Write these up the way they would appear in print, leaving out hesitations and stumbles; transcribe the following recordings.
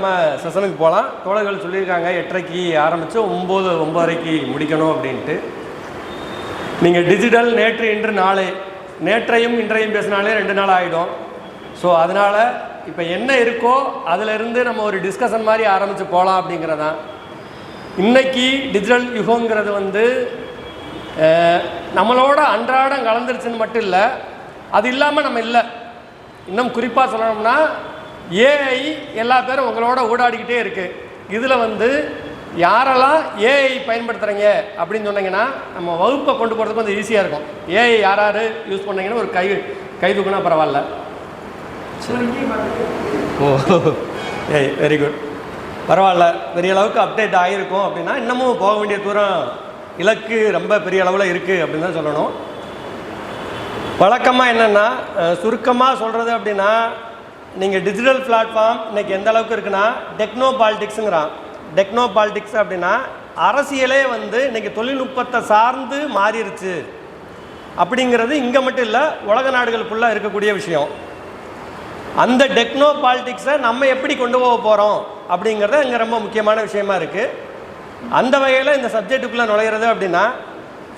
நம்ம செஷனுக்கு போகலாம். தோழர்கள் சொல்லியிருக்காங்க 8:30க்கு ஆரம்பித்து 9:30க்கு முடிக்கணும் அப்படின்ட்டு. நீங்கள் டிஜிட்டல் நேற்று இன்று நாளை, நேற்றையும் இன்றையும் பேசினாலே 2 நாள் ஆகிடும். ஸோ அதனால் இப்போ என்ன இருக்கோ அதிலிருந்து நம்ம ஒரு டிஸ்கஷன் மாதிரி ஆரம்பித்து போகலாம் அப்படிங்கிறதான். இன்றைக்கி டிஜிட்டல் யுகங்கிறது நம்மளோட அன்றாடம் கலந்துருச்சுன்னு மட்டும் இல்லை, அது இல்லாமல் நம்ம இல்லை. இன்னும் குறிப்பாக சொல்லணும்னா ஏஐ எல்லா பேரும் உங்களோட ஊடாடிக்கிட்டே இருக்குது. இதில் யாரெல்லாம் ஏஐ பயன்படுத்துகிறீங்க அப்படின்னு சொன்னீங்கன்னா நம்ம வகுப்பை கொண்டு போகிறதுக்கு கொஞ்சம் ஈஸியாக இருக்கும். ஏஐ யார் யூஸ் பண்ணீங்கன்னா ஒரு கை தூக்குனா பரவாயில்ல. ஓ ஏய் வெரி குட், பரவாயில்ல. பெரிய அளவுக்கு அப்டேட் ஆகிருக்கும் அப்படின்னா இன்னமும் போக வேண்டிய தூரம், இலக்கு ரொம்ப பெரிய அளவில் இருக்குது அப்படின்னு தான் சொல்லணும். வழக்கமாக என்னென்னா சுருக்கமாக சொல்கிறது அப்படின்னா, நீங்கள் டிஜிட்டல் பிளாட்ஃபார்ம் இன்றைக்கி எந்த அளவுக்கு இருக்குன்னா டெக்னோ பாலிடிக்ஸுங்கிறான். டெக்னோ பாலிடிக்ஸ் அப்படின்னா அரசியலே இன்றைக்கி தொழில்நுட்பத்தை சார்ந்து மாறிடுச்சு அப்படிங்கிறது இங்கே மட்டும் இல்லை, உலக நாடுகள் ஃபுல்லாக இருக்கக்கூடிய விஷயம். அந்த டெக்னோ பாலிடிக்ஸை நம்ம எப்படி கொண்டு போக போகிறோம் அப்படிங்கிறத இங்கே ரொம்ப முக்கியமான விஷயமா இருக்குது. அந்த வகையில் இந்த சப்ஜெக்டுக்குள்ளே நுழையிறது அப்படின்னா,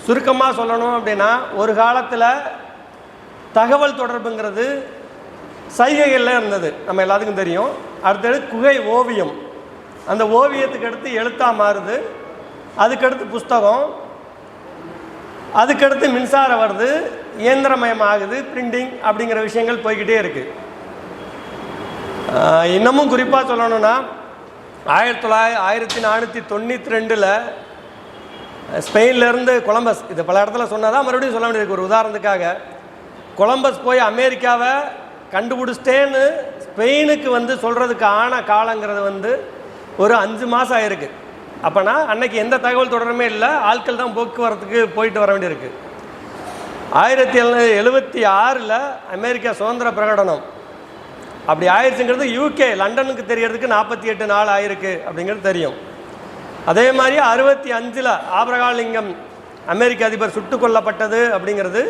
சுருக்கமாக சொல்லணும் அப்படின்னா, ஒரு காலத்தில் தகவல் தொடர்புங்கிறது சைகைகளில் இருந்தது, நம்ம எல்லாத்துக்கும் தெரியும். அடுத்தது குகை ஓவியம், அந்த ஓவியத்துக்கு அடுத்து எழுத்தாக மாறுது, அதுக்கடுத்து புஸ்தகம், அதுக்கடுத்து மின்சாரம் வருது, இயந்திரமயம் ஆகுது, பிரிண்டிங் அப்படிங்கிற விஷயங்கள் போய்கிட்டே இருக்குது. இன்னமும் குறிப்பாக சொல்லணும்னா 1492 ஸ்பெயின்லேருந்து கொலம்பஸ், இது பல இடத்துல சொன்னால் தான் மறுபடியும் சொல்ல வேண்டியிருக்கு. ஒரு உதாரணத்துக்காக, கொலம்பஸ் போய் அமெரிக்காவை கண்டுபிடிச்சிட்டேன்னு ஸ்பெயினுக்கு சொல்கிறதுக்கு ஆன காலங்கிறது ஒரு 5 மாதம் ஆகிருக்கு. அப்போனா அன்னைக்கு எந்த தகவல் தொடருமே இல்லை, ஆட்கள் தான் போக்குவரத்துக்கு போயிட்டு வர வேண்டியிருக்கு. 1776 அமெரிக்கா சுதந்திர பிரகடனம் அப்படி ஆயிடுச்சுங்கிறது யூகே லண்டனுக்கு தெரியறதுக்கு 48 நாள் ஆயிருக்கு அப்படிங்கிறது தெரியும். அதே மாதிரி 65 ஆபிரகாம் லிங்கன் அமெரிக்க அதிபர் சுட்டு கொல்லப்பட்டது அப்படிங்கிறது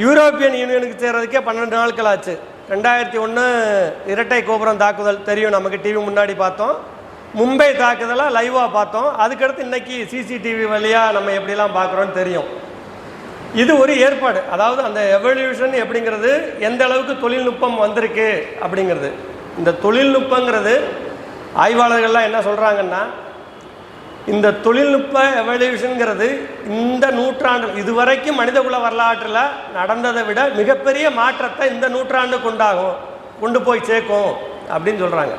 யூரோப்பியன் யூனியனுக்கு சேர்றதுக்கே 12 நாட்கள் ஆச்சு. 2001 இரட்டை கோபுரம் தாக்குதல் தெரியும், நமக்கு டிவி முன்னாடி பார்த்தோம். மும்பை தாக்குதலாக லைவாக பார்த்தோம். அதுக்கடுத்து இன்றைக்கி சிசிடிவி வழியாக நம்ம எப்படிலாம் பார்க்குறோன்னு தெரியும். இது ஒரு ஏற்பாடு. அதாவது அந்த எவல்யூஷன் எப்படிங்கிறது, எந்த அளவுக்கு தொழில்நுட்பம் வந்திருக்கு அப்படிங்கிறது. இந்த தொழில்நுட்பங்கிறது ஆய்வாளர்கள்லாம் என்ன சொல்கிறாங்கன்னா, இந்த தொழில்நுட்ப எவல்யூஷனுங்கிறது இந்த நூற்றாண்டு இதுவரைக்கும் மனிதகுல வரலாற்றில் நடந்ததை விட மிகப்பெரிய மாற்றத்தை இந்த நூற்றாண்டு கொண்டு போய் சேர்க்கும் அப்படின்னு சொல்கிறாங்க.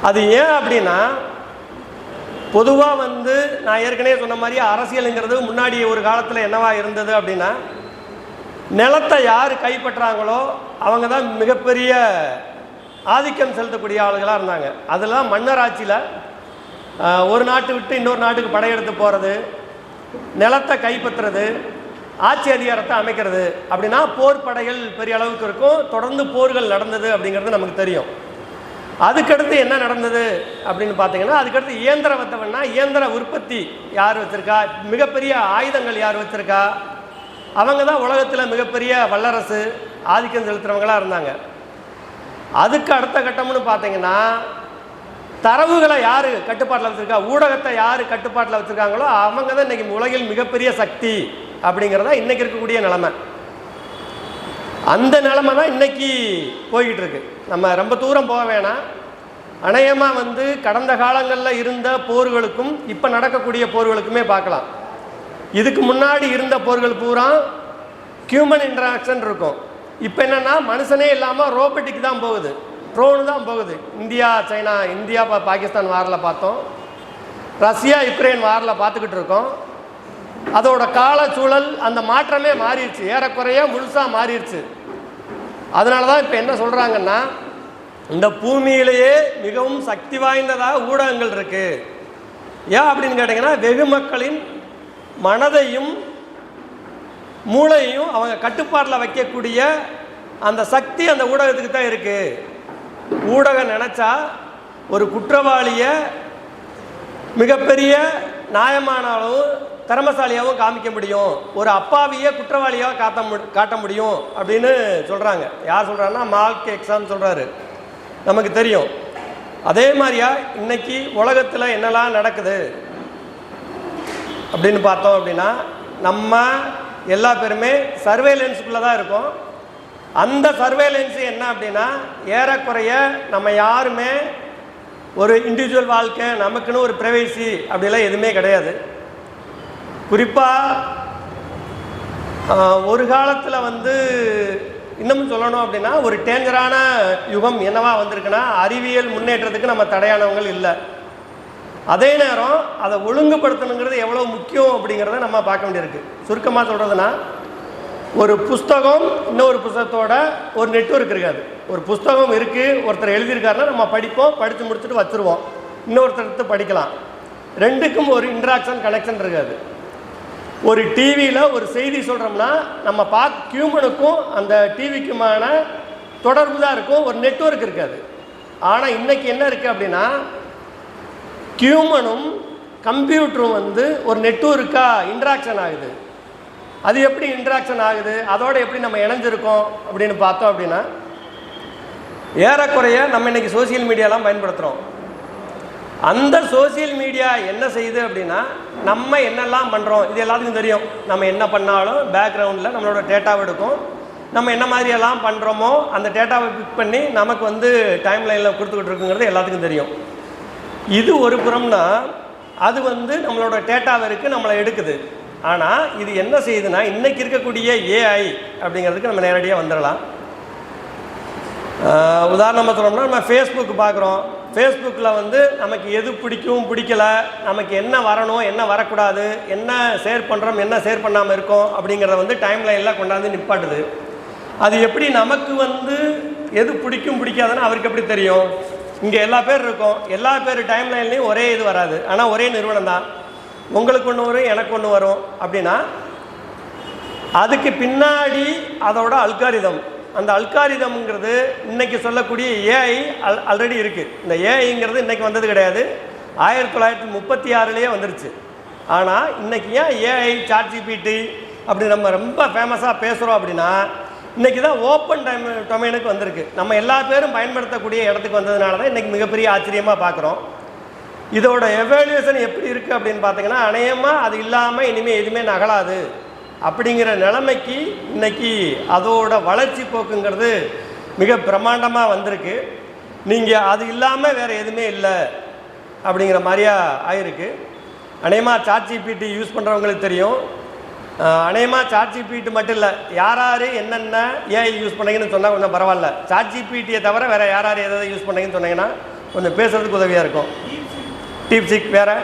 அது ஏன் அப்படின்னா, பொதுவாக நான் ஏற்கனவே சொன்ன மாதிரி அரசியலுங்கிறது முன்னாடி ஒரு காலத்தில் என்னவா இருந்தது அப்படின்னா, நிலத்தை யார் கைப்பற்றாங்களோ அவங்க தான் மிகப்பெரிய ஆதிக்கம் செலுத்தக்கூடிய ஆளுகளாக இருந்தாங்க. அதெல்லாம் மன்னர் ஆட்சியில் ஒரு நாட்டு விட்டு இன்னொரு நாட்டுக்கு படையெடுத்து போகிறது, நிலத்தை கைப்பற்றுறது, ஆட்சி அதிகாரத்தை அமைக்கிறது அப்படின்னா போர் படைகள் பெரிய அளவுக்கு இருக்கும். தொடர்ந்து போர்கள் நடந்தது அப்படிங்கிறது நமக்கு தெரியும். அதுக்கடுத்து என்ன நடந்தது அப்படின்னு பார்த்தீங்கன்னா, அதுக்கடுத்து இயந்திரவத்தவன்னா இயந்திர உற்பத்தி யார் வச்சுருக்கா, மிகப்பெரிய ஆயுதங்கள் யார் வச்சுருக்கா, அவங்க தான் உலகத்தில் மிகப்பெரிய வல்லரசு ஆதிக்கம் செலுத்துகிறவங்களாக இருந்தாங்க. அதுக்கு அடுத்த கட்டம்னு பார்த்தீங்கன்னா, தரவுகளை யார் கட்டுப்பாட்டில் வச்சுருக்கா, ஊடகத்தை யார் கட்டுப்பாட்டில் வச்சுருக்காங்களோ அவங்க தான் இன்றைக்கி உலகில் மிகப்பெரிய சக்தி அப்படிங்கிறதா இன்றைக்கி இருக்கக்கூடிய நிலைமை. அந்த நிலைமை தான் இன்றைக்கி போய்கிட்டு இருக்கு. நம்ம ரொம்ப தூரம் போக வேணாம். அநேகமாக கடந்த காலங்களில் இருந்த போர்களுக்கும் இப்போ நடக்கக்கூடிய போர்களுக்குமே பார்க்கலாம். இதுக்கு முன்னாடி இருந்த போர்கள் பூரா ஹியூமன் இன்ட்ராக்ஷன் இருக்கும். இப்போ என்னென்னா மனுஷனே இல்லாமல் ரோபோட்டிக் தான் போகுது, ட்ரோனு தான் போகுது. இந்தியா சைனா, இந்தியா பாகிஸ்தான் வாரில் பார்த்தோம், ரஷ்யா யுக்ரைன் வாரில் பார்த்துக்கிட்டு இருக்கோம். அதோட காலச்சூழல் அந்த மாற்றமே மாறிடுச்சு, ஏறக்குறைய முழுசாக மாறிடுச்சு. அதனால தான் இப்போ என்ன சொல்கிறாங்கன்னா, இந்த பூமியிலேயே மிகவும் சக்தி வாய்ந்ததாக ஊடகங்கள் இருக்குது. ஏன் அப்படின்னு கேட்டிங்கன்னா, வெகு மக்களின் மனதையும் மூளையையும் அவங்க கட்டுப்பாட்டில் வைக்கக்கூடிய அந்த சக்தி அந்த ஊடகத்துக்கு தான் இருக்குது. ஊடகம் நினச்சா ஒரு குற்றவாளியை மிகப்பெரிய நியாயமானாலும் திறமசாலியாகவும் காமிக்க முடியும், ஒரு அப்பாவியை குற்றவாளியாக காட்ட முடியும் அப்படின்னு சொல்கிறாங்க. யார் சொல்கிறாங்கன்னா மார்க் எக்ஸாம் சொல்கிறாரு. நமக்கு தெரியும் அதே மாதிரியா இன்னைக்கு உலகத்தில் என்னெல்லாம் நடக்குது அப்படின்னு பார்த்தோம் அப்படின்னா, நம்ம எல்லா பேருமே சர்வேலன்ஸுக்குள்ளே தான் இருக்கோம். அந்த சர்வேலன்ஸு என்ன அப்படின்னா, ஏறக்குறைய நம்ம யாருமே ஒரு இண்டிவிஜுவல் வாழ்க்கை, நமக்குன்னு ஒரு ப்ரைவேசி அப்படிலாம் எதுவுமே கிடையாது. குறிப்பாக ஒரு காலத்தில் வந்து இன்னமும் சொல்லணும் அப்படின்னா, ஒரு டேஞ்சரான யுகம் என்னவா வந்திருக்குன்னா, அறிவியல் முன்னேற்றத்துக்கு நம்ம தடையானவங்கள் இல்லை. அதே நேரம் அதை ஒழுங்குபடுத்தணுங்கிறது எவ்வளோ முக்கியம் அப்படிங்கிறத நம்ம பார்க்க வேண்டியிருக்கு. சுருக்கமாக சொல்கிறதுனா, ஒரு புஸ்தகம் இன்னொரு புஸ்தகத்தோட ஒரு நெட்வொர்க் இருக்காது. ஒரு புஸ்தகம் இருக்குது, ஒருத்தர் எழுதியிருக்காருன்னா நம்ம படிப்போம், படித்து முடிச்சுட்டு வச்சுருவோம், இன்னொருத்தர் எடுத்து படிக்கலாம். ரெண்டுக்கும் ஒரு இன்ட்ராக்ஷன் கனெக்ஷன் இருக்காது. ஒரு டிவியில் ஒரு செய்தி சொல்கிறோம்னா நம்ம ஹியூமனுக்கும் அந்த டிவிக்குமான தொடர்பு தான் இருக்கும், ஒரு நெட்வொர்க் இருக்காது. ஆனால் இன்றைக்கி என்ன இருக்குது அப்படின்னா, ஹியூமனும் கம்ப்யூட்டரும் வந்து ஒரு நெட்வொர்க்காக இன்ட்ராக்ஷன் ஆகுது. அது எப்படி இன்ட்ராக்ஷன் ஆகுது, அதோடு எப்படி நம்ம இணைஞ்சிருக்கோம் அப்படின்னு பார்த்தோம் அப்படின்னா, ஏறக்குறைய நம்ம இன்றைக்கி சோசியல் மீடியாலாம் பயன்படுத்துகிறோம். அந்த சோசியல் மீடியா என்ன செய்யுது அப்படின்னா, நம்ம என்னெல்லாம் பண்ணுறோம் இது எல்லாத்துக்கும் தெரியும். நம்ம என்ன பண்ணாலும் பேக்ரவுண்டில் நம்மளோட டேட்டாவை எடுக்கும். நம்ம என்ன மாதிரியெல்லாம் பண்ணுறோமோ அந்த டேட்டாவை பிக் பண்ணி நமக்கு வந்து டைம் லைனில் கொடுத்துக்கிட்டு இருக்குங்கிறது எல்லாத்துக்கும் தெரியும். இது ஒரு புறம்னா, அது வந்து நம்மளோட டேட்டாவிற்கு நம்மளை எடுக்குது. ஆனால் இது என்ன செய்யுதுன்னா, இன்றைக்கி இருக்கக்கூடிய ஏஐ அப்படிங்கிறதுக்கு நம்ம நேரடியாக வந்துடலாம். உதாரணமாக சொல்லணும்னா, நம்ம ஃபேஸ்புக் பார்க்குறோம். ஃபேஸ்புக்கில் வந்து நமக்கு எது பிடிக்கும் பிடிக்கலை, நமக்கு என்ன வரணும் என்ன வரக்கூடாது, என்ன ஷேர் பண்ணுறோம் என்ன ஷேர் பண்ணாமல் இருக்கோம் அப்படிங்கிறத வந்து டைம் லைனில் கொண்டாந்து நிப்பாட்டுது. அது எப்படி நமக்கு வந்து எது பிடிக்கும் பிடிக்காதுன்னு அவருக்கு எப்படி தெரியும்? இங்கே எல்லா பேர் இருக்கோம், எல்லா பேர் டைம் லைன்லேயும் ஒரே இது வராது, ஆனால் ஒரே நிறுவனம் தான். உங்களுக்கு ஒன்று வரும், எனக்கு ஒன்று வரும். அப்படின்னா அதுக்கு பின்னாடி அதோட அல்காரிதம், அந்த அல்காரிதம்ங்கிறது இன்றைக்கி சொல்லக்கூடிய ஏஐ ஆல்ரெடி இருக்குது. இந்த ஏஐங்கிறது இன்றைக்கி வந்தது கிடையாது, 1936லேயே வந்துருச்சு. ஆனால் இன்றைக்கி ஏன் ஏஐ ChatGPT அப்படி நம்ம ரொம்ப ஃபேமஸாக பேசுகிறோம் அப்படின்னா, இன்றைக்கி தான் ஓப்பன் டொமைனுக்கு வந்திருக்கு. நம்ம எல்லா பேரும் பயன்படுத்தக்கூடிய இடத்துக்கு வந்ததுனால தான் இன்றைக்கி மிகப்பெரிய ஆச்சரியமாக பார்க்குறோம். இதோட எவாலுவேஷன் எப்படி இருக்குது அப்படின்னு பார்த்தீங்கன்னா, அநேகமாக அது இல்லாமல் இனிமேல் எதுவுமே நகலாது அப்படிங்கிற நிலைமைக்கு இன்றைக்கி அதோட வளர்ச்சி போக்குங்கிறது மிக பிரம்மாண்டமாக வந்திருக்கு. நீங்கள் அது இல்லாமல் வேறு எதுவுமே இல்லை அப்படிங்கிற மாதிரியா ஆயிருக்கு. அநேகமாக ChatGPT யூஸ் பண்ணுறவங்களுக்கு தெரியும். அநேகமாக ChatGPT மட்டும் இல்லை, யார் யார் என்னென்ன ஏஐ யூஸ் பண்ணீங்கன்னு சொன்னால் கொஞ்சம் பரவாயில்ல. ChatGPTயை தவிர வேறு யார் யார் எதாவது யூஸ் பண்ணீங்கன்னு சொன்னீங்கன்னா கொஞ்சம் பேசுகிறதுக்கு உதவியாக இருக்கும். டீப்சிக் வேறு,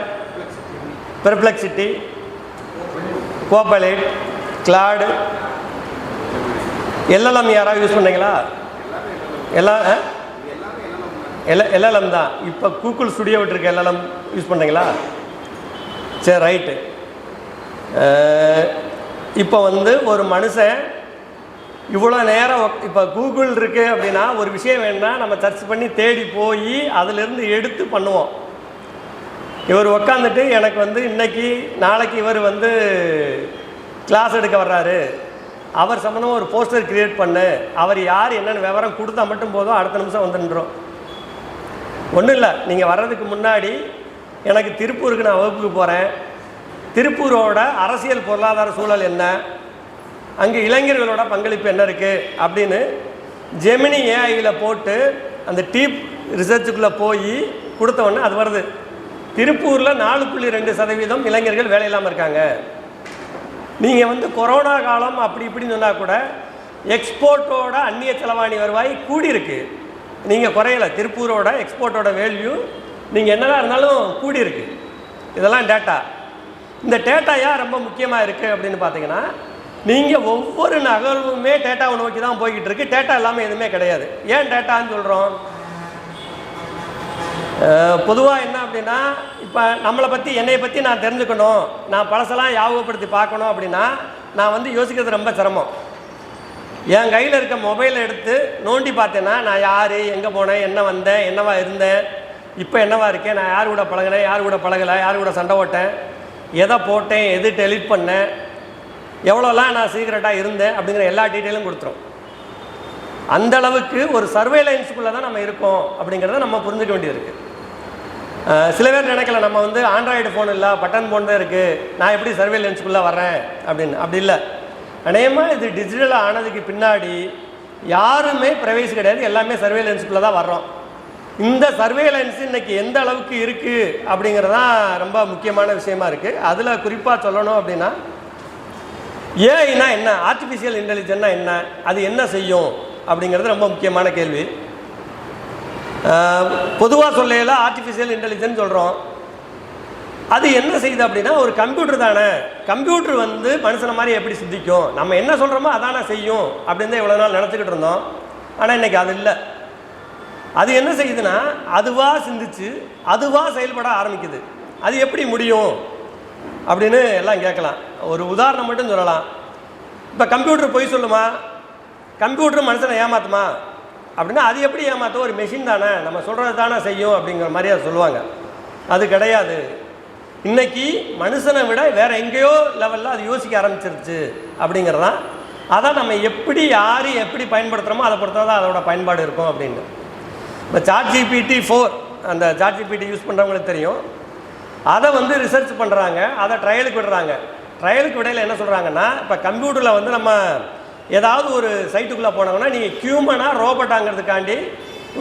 பெர்ப்ளெக்சிட்டி, கோபைலைட், கிளாடு, எல்எல்எம் யாராவது யூஸ் பண்ணீங்களா? எல்எல்எம் தான். இப்போ கூகுள் ஸ்டுடியோ விட்டுருக்க எல்எல்எம் யூஸ் பண்ணீங்களா? சரி, ரைட்டு. இப்போ வந்து ஒரு மனுஷன் இவ்வளோ நேரம் இப்போ கூகுள் இருக்குது அப்படின்னா ஒரு விஷயம் வேணும்னா நம்ம சர்ச் பண்ணி தேடி போய் அதிலிருந்து எடுத்து பண்ணுவோம். இவர் உக்காந்துட்டு எனக்கு வந்து இன்றைக்கி நாளைக்கு இவர் வந்து கிளாஸ் எடுக்க வர்றாரு, அவர் சம்மந்தமாக ஒரு போஸ்டர் க்ரியேட் பண்ணு, அவர் யார் என்னென்னு விவரம் கொடுத்தா மட்டும் போதும், அடுத்த நிமிஷம் வந்துடுறோம். ஒன்றும் இல்லை, நீங்கள் வர்றதுக்கு முன்னாடி எனக்கு திருப்பூருக்கு நான் வகுப்புக்கு போகிறேன், திருப்பூரோட அரசியல் பொருளாதார சூழல் என்ன, அங்கே இளைஞர்களோட பங்களிப்பு என்ன இருக்குது அப்படின்னு ஜெமினி ஏஐயில் போட்டு அந்த டீப் ரிசர்ச்சுக்குள்ளே போய் கொடுத்தவொடனே அது வருது. திருப்பூரில் 4.2% இளைஞர்கள் வேலை இல்லாமல் இருக்காங்க. நீங்கள் வந்து கொரோனா காலம் அப்படி இப்படின்னு சொன்னால் கூட எக்ஸ்போர்ட்டோட அந்நிய செலவாணி வருவாய் கூடியிருக்கு, நீங்கள் குறையலை. திருப்பூரோட எக்ஸ்போர்ட்டோட வேல்யூ நீங்கள் என்னதான் இருந்தாலும் கூடியிருக்கு. இதெல்லாம் டேட்டா. இந்த டேட்டா ஏன் ரொம்ப முக்கியமாக இருக்குது அப்படின்னு பார்த்தீங்கன்னா, நீங்கள் ஒவ்வொரு நகர்வுமே டேட்டாவை நோக்கி தான் போய்கிட்டு இருக்கு. டேட்டா இல்லாமல் எதுவுமே கிடையாது. ஏன் டேட்டான்னு சொல்கிறோம்? பொதுவாக என்ன அப்படின்னா, இப்போ நம்மளை பற்றி என்னை பற்றி நான் தெரிஞ்சுக்கணும், நான் பழசெல்லாம் ஞாபகப்படுத்தி பார்க்கணும் அப்படின்னா நான் வந்து யோசிக்கிறது ரொம்ப சிரமம். என் கையில் இருக்க மொபைலை எடுத்து நோண்டி பார்த்தேன்னா நான் யார், எங்கே போனேன், என்ன வந்தேன், என்னவா இருந்தேன், இப்போ என்னவா இருக்கேன், நான் யார் கூட பழகினேன், யார் கூட பழகலை, யார் கூட சண்டை ஓட்டேன், எதை போட்டேன், எது டெலிட் பண்ணேன், எவ்வளோலாம் நான் சீக்கிரட்டாக இருந்தேன் அப்படிங்கிற எல்லா டீட்டெயிலும் கொடுத்துரும். அந்த அளவுக்கு ஒரு சர்வேலன்ஸுக்குள்ளே தான் நம்ம இருக்கோம் அப்படிங்கிறத நம்ம புரிஞ்சுக்க வேண்டியது இருக்குது. சில பேர் நினைக்கல நம்ம வந்து ஆண்ட்ராய்டு ஃபோன் இல்லை, பட்டன் ஃபோன் தான் இருக்குது, நான் எப்படி சர்வேலன்ஸுக்குள்ளே வரேன் அப்படின்னு. அப்படி இல்லை. அநேகமாக இது டிஜிட்டலாக ஆனதுக்கு பின்னாடி யாருமே ப்ரைவேசி கிடையாது, எல்லாமே சர்வேலன்ஸுக்குள்ளே தான் வர்றோம். இந்த சர்வேலன்ஸ் இன்றைக்கி எந்த அளவுக்கு இருக்குது அப்படிங்கிறதான் ரொம்ப முக்கியமான விஷயமா இருக்குது. அதில் குறிப்பாக சொல்லணும் அப்படின்னா, ஏஐனா என்ன, ஆர்டிஃபிஷியல் இன்டெலிஜென்ட்னா என்ன, அது என்ன செய்யும் அப்படிங்கிறது ரொம்ப முக்கியமான கேள்வி. பொதுவாக சொல்லையில் ஆர்டிஃபிஷியல் இன்டெலிஜென்ஸ் சொல்கிறோம். அது என்ன செய்யுது அப்படின்னா, ஒரு கம்ப்யூட்டர் தானே, கம்ப்யூட்டர் வந்து மனுஷனை மாதிரி எப்படி சிந்திக்கும், நம்ம என்ன சொல்கிறோமோ அதானே செய்யும் அப்படின்னு தான் இவ்வளோ நாள் நினச்சிக்கிட்டு இருந்தோம். ஆனால் இன்றைக்கி அது இல்லை. அது என்ன செய்யுதுன்னா, அதுவாக சிந்திச்சு அதுவாக செயல்பட ஆரம்பிக்குது. அது எப்படி முடியும் அப்படின்னு எல்லாம் கேட்கலாம். ஒரு உதாரணம் மட்டும் சொல்லலாம். இப்போ கம்ப்யூட்டர் பொய் சொல்லுமா, கம்ப்யூட்டர் மனுஷனை ஏமாத்துமா அப்படின்னா, அது எப்படி ஏமாற்றும், ஒரு மெஷின் தானே, நம்ம சொல்கிறது தானே செய்யும் அப்படிங்கிற மாதிரி அதை சொல்லுவாங்க. அது கிடையாது. இன்றைக்கி மனுஷனை விட வேறு எங்கேயோ லெவலில் அது யோசிக்க ஆரம்பிச்சிருச்சு அப்படிங்கிறதான். அதான் நம்ம எப்படி யார் எப்படி பயன்படுத்துகிறோமோ அதை பொறுத்தா தான் அதோட பயன்பாடு இருக்கும் அப்படின்னு. இப்போ ChatGPT-4 அந்த ChatGPT யூஸ் பண்ணுறவங்களுக்கு தெரியும். அதை வந்து ரிசர்ச் பண்ணுறாங்க, அதை ட்ரையலுக்கு விடுறாங்க. ட்ரையலுக்கு விடையில் என்ன சொல்கிறாங்கன்னா, இப்போ கம்ப்யூட்டரில் வந்து நம்ம ஏதாவது ஒரு சைட்டுக்குள்ளே போனோம்னா, நீங்கள் ஹியூமனாக ரோபோட்டாங்கிறதுக்காண்டி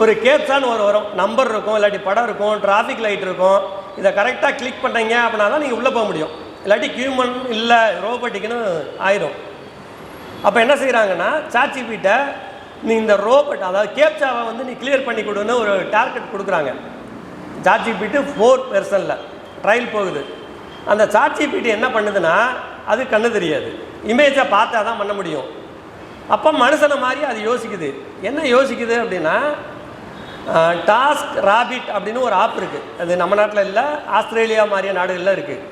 ஒரு கேப்சான்னு வரும், நம்பர் இருக்கும், இல்லாட்டி படம் இருக்கும், டிராஃபிக் லைட் இருக்கும். இதை கரெக்டாக கிளிக் பண்ணுறீங்க அப்படின்னா தான் நீங்கள் உள்ளே போக முடியும். இல்லாட்டி ஹியூமன் இல்லை ரோபோட்டிக்குன்னு ஆயிரும். அப்போ என்ன செய்கிறாங்கன்னா, ChatGPT நீ இந்த ரோபோட் அதாவது கேப்சாவை வந்து நீ கிளியர் பண்ணி கொடுன்னு ஒரு டார்கெட் கொடுக்குறாங்க. ChatGPT-4 வெர்ஷனில் ட்ரையல் போகுது. அந்த ChatGPT என்ன பண்ணுதுன்னா, அது கண்ணு தெரியாது, இமேஜை பார்த்தா தான் பண்ண முடியும். அப்போ மனுஷனை மாதிரி அது யோசிக்குது. என்ன யோசிக்குது அப்படின்னா, டாஸ்க் ராபிட் அப்படின்னு ஒரு ஆப் இருக்குது. அது நம்ம நாட்டில் இல்லை, ஆஸ்திரேலியா மாதிரிய நாடுகளில் இருக்குது.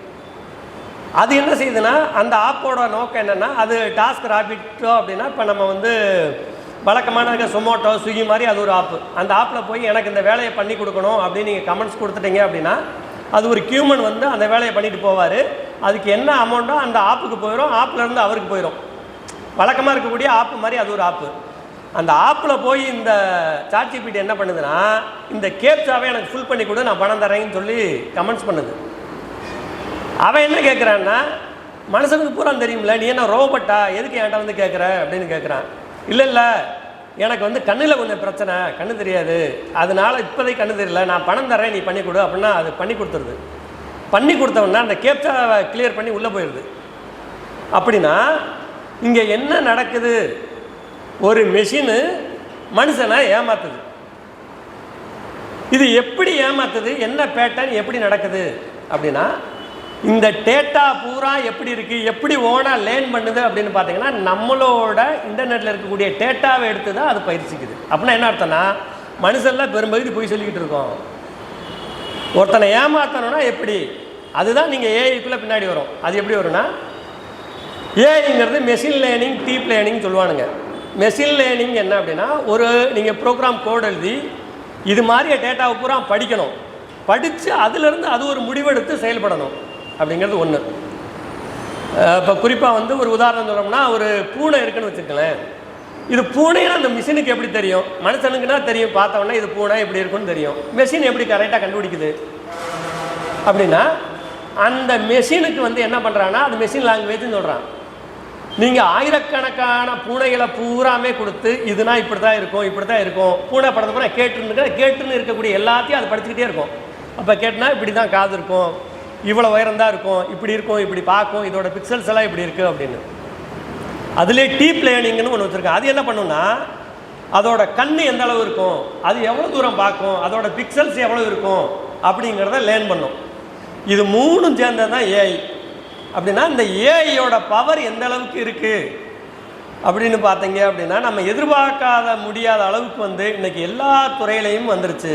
அது என்ன செய்யுதுன்னா, அந்த ஆப்போட நோக்கம் என்னென்னா, அது டாஸ்க் ராபிட்டோ அப்படின்னா, இப்போ நம்ம வந்து வழக்கமான சொமோட்டோ ஸ்விக்கி மாதிரி அது ஒரு ஆப்பு. அந்த ஆப்பில் போய் எனக்கு இந்த வேலையை பண்ணி கொடுக்கணும் அப்படின்னு நீங்கள் கமெண்ட்ஸ் கொடுத்துட்டீங்க அப்படின்னா, அது ஒரு ஹியூமன் வந்து அந்த வேலையை பண்ணிட்டு போவார். அதுக்கு என்ன அமௌண்ட்டோ அந்த ஆப்புக்கு போயிடும், ஆப்லேருந்து அவருக்கு போயிடும். வழக்கமாக இருக்கக்கூடிய ஆப்பு மாதிரி அது ஒரு ஆப்பு. அந்த ஆப்பில் போய் இந்த ChatGPT என்ன பண்ணுதுன்னா, இந்த கேப்சாவை எனக்கு ஃபுல் பண்ணி கொடு, நான் பணம் தரேன்னு சொல்லி கமெண்ட்ஸ் பண்ணுது. அவன் என்ன கேட்குறான்னா, மனுஷனுக்கு பூரா தெரியும்ல, நீ என்ன ரோபோட்டா, எதுக்கு என்கிட்ட வந்து கேட்குற அப்படின்னு கேட்குறான். இல்லை எனக்கு வந்து கண்ணில் கொஞ்சம் பிரச்சனை, கண்ணு தெரியாது, அதனால இப்போதைக்கு கண்ணு தெரியல, நான் பணம் தரேன், நீ பண்ணி கொடு அப்படின்னா அது பண்ணி கொடுத்துருது. பண்ணி கொடுத்தவொன்னா அந்த கேப்சாவை கிளியர் பண்ணி உள்ளே போயிடுது. அப்படின்னா இங்கே என்ன நடக்குது, ஒரு மெஷினு மனுஷனை ஏமாத்துது. இது எப்படி ஏமாத்துது, என்ன பேட்டர்ன் எப்படி நடக்குது அப்படின்னா, இந்த டேட்டா பூரா எப்படி இருக்குது, எப்படி ஓனாக லேர்ன் பண்ணுது அப்படின்னு பார்த்தீங்கன்னா, நம்மளோட இன்டர்நெட்டில் இருக்கக்கூடிய டேட்டாவை எடுத்து தான் அது பயிற்சிக்குது. அப்படின்னா என்ன அர்த்தம்னா, மனுஷன்லாம் பெரும்பகுதி போய் சொல்லிக்கிட்டு இருக்கோம். ஒருத்தனை ஏமாற்றணும்னா எப்படி, அதுதான் நீங்கள் ஏஐக்குள்ளே பின்னாடி வரும். அது எப்படி வரும்னா, ஏஐங்கிறது மெஷின் லேர்னிங், டீப் லேர்னிங் சொல்லுவானுங்க. மெஷின் லேர்னிங் என்ன அப்படின்னா, ஒரு நீங்கள் ப்ரோக்ராம் கோட் எழுதி இது மாதிரியே டேட்டாவை பூரா படிக்கணும், படித்து அதிலிருந்து அது ஒரு முடிவெடுத்து செயல்படணும் அப்படிங்கிறது ஒன்று. இப்போ குறிப்பாக வந்து ஒரு உதாரணம் சொல்லணும்னா, ஒரு பூனை இருக்குன்னு வச்சுக்கலேன். இது பூனைன்னா அந்த மிஷினுக்கு எப்படி தெரியும், மனுஷனுக்குன்னா தெரியும், பார்த்தோன்னா இது பூனை எப்படி இருக்குன்னு தெரியும். மெஷின் எப்படி கரெக்டாக கண்டுபிடிக்குது அப்படின்னா, அந்த மெஷினுக்கு வந்து என்ன பண்ணுறான்னா, அது மெஷின் லாங்குவேஜ்னு சொல்கிறான். நீங்கள் ஆயிரக்கணக்கான பூனைகளை பூராமே கொடுத்து இதுனா இப்படி தான் இருக்கும், இப்படி தான் இருக்கும், பூனை படத்தை பூரா கேட்டுன்னு இருக்கக்கூடிய எல்லாத்தையும் அது படிச்சுக்கிட்டே இருக்கும். அப்போ கேட்டுனா இப்படி தான் காது இருக்கும், இவ்வளோ உயரம் தான் இருக்கும், இப்படி இருக்கும், இப்படி பார்க்கும், இதோட பிக்சல்ஸ் எல்லாம் இப்படி இருக்குது அப்படின்னு. அதுலேயே டீப் லேர்னிங்னு ஒன்று வச்சுருக்கேன். அது என்ன பண்ணுன்னா, அதோட கண் எந்த அளவு இருக்கும், அது எவ்வளோ தூரம் பார்க்கும், அதோட பிக்சல்ஸ் எவ்வளோ இருக்கும் அப்படிங்கிறத லேர்ன் பண்ணும். இது மூணும் சேர்ந்தது தான் ஏஐ. அப்படின்னா இந்த ஏஐயோட பவர் எந்த அளவுக்கு இருக்குது அப்படின்னு பார்த்தீங்க அப்படின்னா, நம்ம எதிர்பார்க்காத முடியாத அளவுக்கு வந்து இன்றைக்கி எல்லா துறையிலையும் வந்துருச்சு.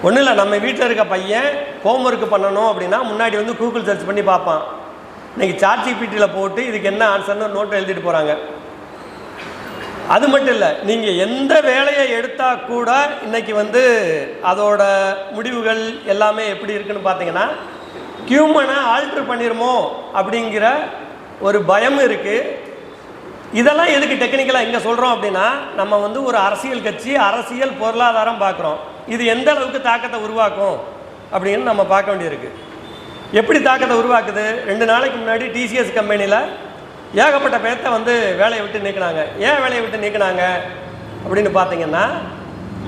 ஒன்றும் இல்லை, நம்ம வீட்டில் இருக்க பையன் ஹோம்ஒர்க் பண்ணணும் அப்படின்னா முன்னாடி வந்து கூகுள் சர்ச் பண்ணி பார்ப்பான். இன்றைக்கி ChatGPT-ல போட்டு இதுக்கு என்ன ஆன்சர்னு நோட்டை எழுதிட்டு போகிறாங்க. அது மட்டும் இல்லை, நீங்கள் எந்த வேலையை எடுத்தால் கூட இன்றைக்கி வந்து அதோட முடிவுகள் எல்லாமே எப்படி இருக்குன்னு பார்த்தீங்கன்னா, ஹியூமனை ஆல்ட்ரு பண்ணிடுமோ அப்படிங்கிற ஒரு பயம் இருக்குது. இதெல்லாம் எதுக்கு டெக்னிக்கலாக இங்கே சொல்கிறோம் அப்படின்னா, நம்ம வந்து ஒரு அரசியல் கட்சி, அரசியல் பொருளாதாரம் பார்க்குறோம். இது எந்த அளவுக்கு தாக்கத்தை உருவாக்கும் அப்படின்னு நம்ம பார்க்க வேண்டியிருக்கு. எப்படி தாக்கத்தை உருவாக்குது? 2 நாளைக்கு முன்னாடி டிசிஎஸ் கம்பெனியில் ஏகப்பட்ட பேர்த்தை வந்து வேலையை விட்டு நீக்கினாங்க. ஏன் வேலையை விட்டு நீக்கினாங்க அப்படின்னு பார்த்தீங்கன்னா,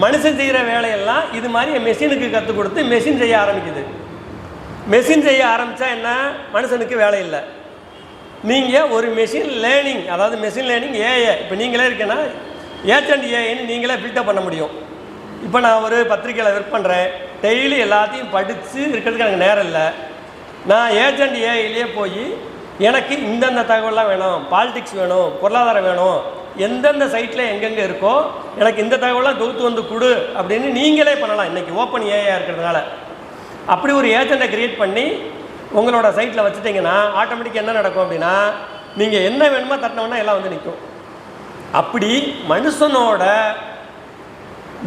மனுஷன் செய்கிற வேலையெல்லாம் இது மாதிரி மெஷினுக்கு கற்றுக் கொடுத்து மெஷின் செய்ய ஆரம்பிக்குது. மெஷின் செய்ய ஆரம்பித்தா என்ன? மனுஷனுக்கு வேலை இல்லை. நீங்கள் ஒரு மெஷின் லேர்னிங், அதாவது மெஷின் லேர்னிங் ஏஐ, இப்போ நீங்களே இருக்கேன்னா ஏஜென்ட் ஏஐன்னு நீங்களே ஃபில்டர் பண்ண முடியும். இப்போ நான் ஒரு பத்திரிக்கையில் ஒர்க் பண்ணுறேன், டெய்லி எல்லாத்தையும் படித்து இருக்கிறதுக்கு எனக்கு நேரம் இல்லை. நான் ஏஜென்ட் ஏஐலேயே போய் எனக்கு இந்தந்த தகவலாம் வேணும், பாலிடிக்ஸ் வேணும், பொருளாதாரம் வேணும், எந்தெந்த சைட்டில் எங்கெங்கே இருக்கோ எனக்கு இந்த தகவலாம் தொகுத்து வந்து கொடு அப்படின்னு நீங்களே பண்ணலாம். இன்றைக்கி ஓப்பன் ஏஐ இருக்கிறதுனால அப்படி ஒரு ஏஜெண்ட்டை க்ரியேட் பண்ணி உங்களோட சைட்டில் வச்சுட்டிங்கன்னா ஆட்டோமேட்டிக்காக என்ன நடக்கும் அப்படின்னா, நீங்கள் என்ன வேணுமோ தட்டினோன்னா எல்லாம் வந்து நிற்கும். அப்படி மனுஷனோட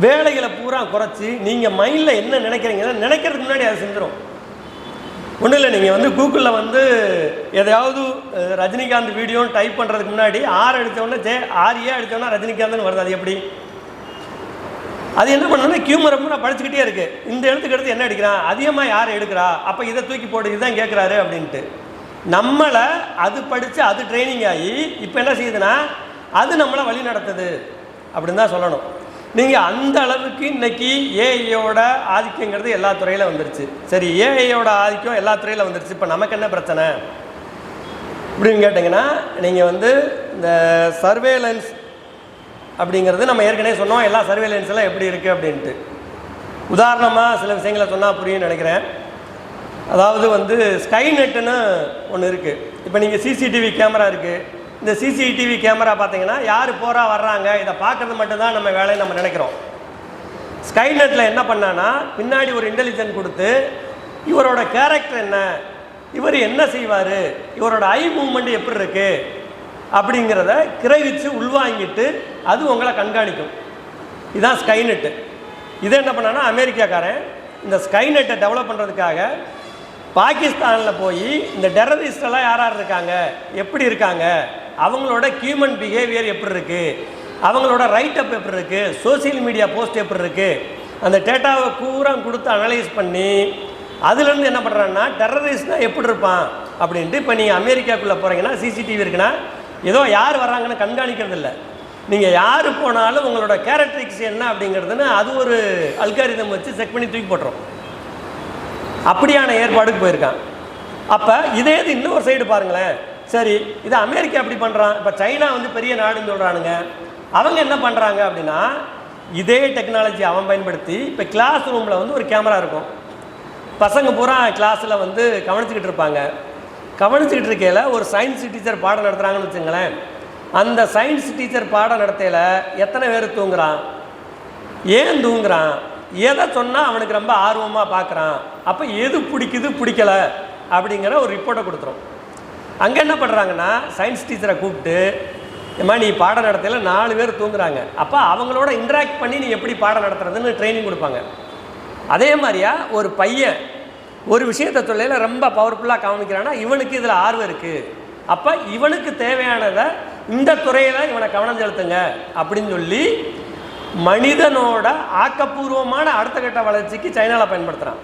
வேலைகளை பூரா குறைச்சி நீங்கள் மைண்டில் என்ன நினைக்கிறீங்கன்னா நினைக்கிறதுக்கு முன்னாடி அதை செஞ்சிடும். ஒன்றும் இல்லை, நீங்கள் வந்து கூகுளில் வந்து எதையாவது ரஜினிகாந்த் வீடியோன்னு டைப் பண்ணுறதுக்கு முன்னாடி அடித்தோடனே ஆரியே அடித்தோன்னா ரஜினிகாந்த்னு வருது. அது எப்படி? அது என்ன பண்ணணும்னா கியூமரை நான் படிச்சுக்கிட்டே இருக்கு. இந்த எழுத்துக்கு எடுத்து என்ன அடிக்கிறான், அதிகமாக யார் எடுக்கிறா, அப்போ இதை தூக்கி போட்டு இதுதான் கேட்குறாரு அப்படின்ட்டு நம்மளை அது படித்து அது ட்ரைனிங் ஆகி இப்போ என்ன செய்யுதுன்னா அது நம்மளை வழி நடத்துது அப்படின்னு தான் சொல்லணும். நீங்கள் அந்த அளவுக்கு இன்றைக்கி ஏஐயோட ஆதிக்கங்கிறது எல்லா துறையில் வந்துருச்சு. சரி, ஏஐயோட ஆதிக்கம் எல்லா துறையில் வந்துருச்சு. இப்போ நமக்கு என்ன பிரச்சனை அப்படின்னு கேட்டிங்கன்னா, நீங்கள் வந்து இந்த சர்வேலன்ஸ் அப்படிங்கிறது நம்ம ஏற்கனவே சொன்னோம். எல்லா சர்வேலன்ஸ் எல்லாம் எப்படி இருக்குது அப்படின்ட்டு உதாரணமாக சில விஷயங்களை சொன்னால் புரியும்னு நினைக்கிறேன். அதாவது வந்து ஸ்கைநெட்டுன்னு ஒன்று இருக்குது. இப்போ நீங்கள் சிசிடிவி கேமரா இருக்குது. இந்த சிசிடிவி கேமரா பார்த்தீங்கன்னா யார் போகிறா வர்றாங்க இதை பார்க்குறது மட்டும்தான் நம்ம வேலையை நம்ம நினைக்கிறோம். ஸ்கைநெட்டில் என்ன பண்ணான்னா பின்னாடி ஒரு இன்டெலிஜென்ட் கொடுத்து இவரோட கேரக்டர் என்ன, இவர் என்ன செய்வார், இவரோட ஐ மூவ்மெண்ட் எப்படி இருக்குது அப்படிங்கிறத கிரகிச்சு உள்வாங்கிட்டு அது உங்களை கண்காணிக்கும். இதுதான் ஸ்கைநெட்டு. இதை என்ன பண்ணான்னா அமெரிக்காக்காரன் இந்த ஸ்கைநெட்டை டெவலப் பண்ணுறதுக்காக பாகிஸ்தானில் போய் இந்த டெரரிஸ்டெல்லாம் யார் இருக்காங்க, எப்படி இருக்காங்க, அவங்களோட ஹியூமன் பிஹேவியர் எப்படி இருக்குது, அவங்களோட ரைட்டப் எப்படி இருக்குது, சோசியல் மீடியா போஸ்ட் எப்படி இருக்குது, அந்த டேட்டாவை பூரா கொடுத்து அனலைஸ் பண்ணி அதுலேருந்து என்ன பண்ணுறான்னா டெரரிஸ்ட்னால் எப்படி இருப்பான் அப்படின்ட்டு. இப்போ நீங்கள் அமெரிக்காக்குள்ளே போகிறீங்கன்னா சிசிடிவி இருக்குன்னா ஏதோ யார் வர்றாங்கன்னு கண்காணிக்கிறது இல்லை. நீங்கள் யார் போனாலும் உங்களோட கேரக்டரிஸ்டிக்ஸ் என்ன அப்படிங்கிறதுன்னு அது ஒரு அல்காரிதம் வச்சு செக் பண்ணி தூக்கி போட்டுரும். அப்படியான ஏற்பாடுக்கு போயிருக்கான். அப்போ இதே இது இன்னொரு சைடு பாருங்களேன். சரி, இது அமெரிக்கா எப்படி பண்ணுறான். இப்போ சைனா வந்து பெரிய நாடுன்னு சொல்கிறானுங்க. அவங்க என்ன பண்ணுறாங்க அப்படின்னா இதே டெக்னாலஜி அவன் பயன்படுத்தி இப்போ கிளாஸ் ரூமில் வந்து ஒரு கேமரா இருக்கும். பசங்க பூரா கிளாஸில் வந்து கவனிச்சுக்கிட்டு இருப்பாங்க. கவனிச்சுக்கிட்டு இருக்கையில் ஒரு சயின்ஸ் டீச்சர் பாடம் நடத்துகிறாங்கன்னு வச்சுங்களேன். அந்த சயின்ஸ் டீச்சர் பாடம் நடத்தையில் எத்தனை பேர் தூங்குறான், ஏன் தூங்குறான், எதை சொன்னால் அவனுக்கு ரொம்ப ஆர்வமாக பார்க்குறான், அப்போ எது பிடிக்குது பிடிக்கலை அப்படிங்கிற ஒரு ரிப்போர்ட்டை கொடுத்துரும். அங்கே என்ன பண்ணுறாங்கன்னா சயின்ஸ் டீச்சரை கூப்பிட்டு ஏம்மா நீ பாடம் நடத்தையில் 4 பேர் தூங்குறாங்க, அப்போ அவங்களோட இன்ட்ராக்ட் பண்ணி நீ எப்படி பாடம் நடத்துறதுன்னு ட்ரைனிங் கொடுப்பாங்க. அதே மாதிரியா ஒரு பையன் ஒரு விஷயத்தை சொல்லையில் ரொம்ப பவர்ஃபுல்லாக கவனிக்கிறான்னா இவனுக்கு இதில் ஆர்வம் இருக்குது, அப்போ இவனுக்கு தேவையானதை இந்த துறையில் இவனை கவனம் செலுத்துங்க அப்படின்னு சொல்லி மனிதனோட ஆக்கப்பூர்வமான அடுத்த கட்ட வளர்ச்சிக்கு சைனாவில் பயன்படுத்துகிறான்.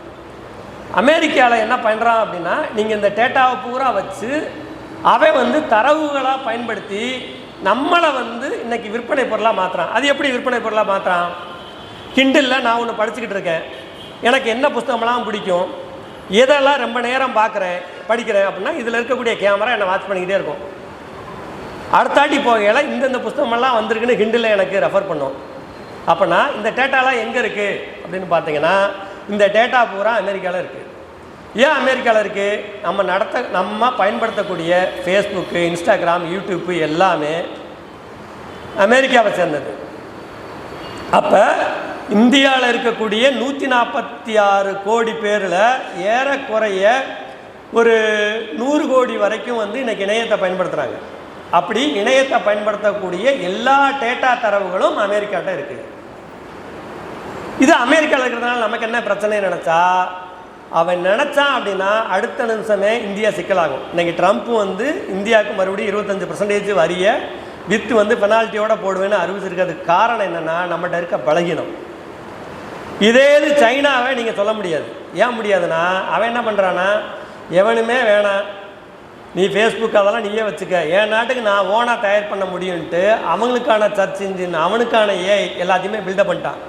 அமெரிக்காவில் என்ன பண்ணுறான் அப்படின்னா நீங்கள் இந்த டேட்டாவை பூரா வச்சு அவன் வந்து தரவுகளாக பயன்படுத்தி நம்மளை வந்து இன்றைக்கி விற்பனை பொருளாக மாற்றுறான். அது எப்படி விற்பனை பொருளாக மாற்றுறான்? கிண்டிலில் நான் ஒன்று படிச்சுக்கிட்டு இருக்கேன், எனக்கு என்ன புஸ்தகமெல்லாம் பிடிக்கும், எதெல்லாம் ரொம்ப நேரம் படிக்கிறேன் அப்படின்னா இதில் இருக்கக்கூடிய கேமரா என்னை வாட்ச் பண்ணிக்கிட்டே இருக்கும். அடுத்தாட்டி போகையில் இந்தந்த புஸ்தகமெல்லாம் வந்திருக்குன்னு கிண்டில் எனக்கு ரெஃபர் பண்ணும். அப்போனா இந்த டேட்டாலாம் எங்கே இருக்குது அப்படின்னு பார்த்தீங்கன்னா இந்த டேட்டா பூரா அமெரிக்காவில் இருக்குது. ஏன் அமெரிக்காவில் இருக்குது? நம்ம பயன்படுத்தக்கூடிய ஃபேஸ்புக்கு, இன்ஸ்டாகிராம், யூடியூப்பு எல்லாமே அமெரிக்காவை சேர்ந்தது. அப்போ இந்தியாவில் இருக்கக்கூடிய 146 கோடி பேரில் ஏறக்குறைய ஒரு 100 கோடி வரைக்கும் வந்து இன்றைக்கி இணையத்தை பயன்படுத்துகிறாங்க. அப்படி இணையத்தை பயன்படுத்தக்கூடிய எல்லா டேட்டா தரவுகளும் அமெரிக்காட்ட இருக்குது. இது அமெரிக்காவில் இருக்கிறதுனால நமக்கு என்ன பிரச்சனை நினச்சா, அவன் நினச்சான் அப்படின்னா அடுத்த நிமிஷமே இந்தியா சிக்கலாகும். இன்றைக்கி ட்ரம்ப் வந்து இந்தியாவுக்கு மறுபடியும் 25% வரியை வித்து வந்து பெனால்ட்டியோடு போடுவேன்னு அறிவிச்சிருக்கிறதுக்கு காரணம் என்னென்னா நம்மகிட்ட இருக்க பலகீனம். இதே இது சைனாவை நீங்கள் சொல்ல முடியாது. ஏன் முடியாதுன்னா அவன் என்ன பண்ணுறான்னா, எவனுமே வேணாம், நீ ஃபேஸ்புக் அதெல்லாம் நீயே வச்சுக்க, என் நாட்டுக்கு நான் ஓனாக தயார் பண்ண முடியும்ன்ட்டு அவங்களுக்கான சர்ச் இன்ஜின், அவனுக்கான எல்லாத்தையுமே பில்டப் பண்ணிட்டான்.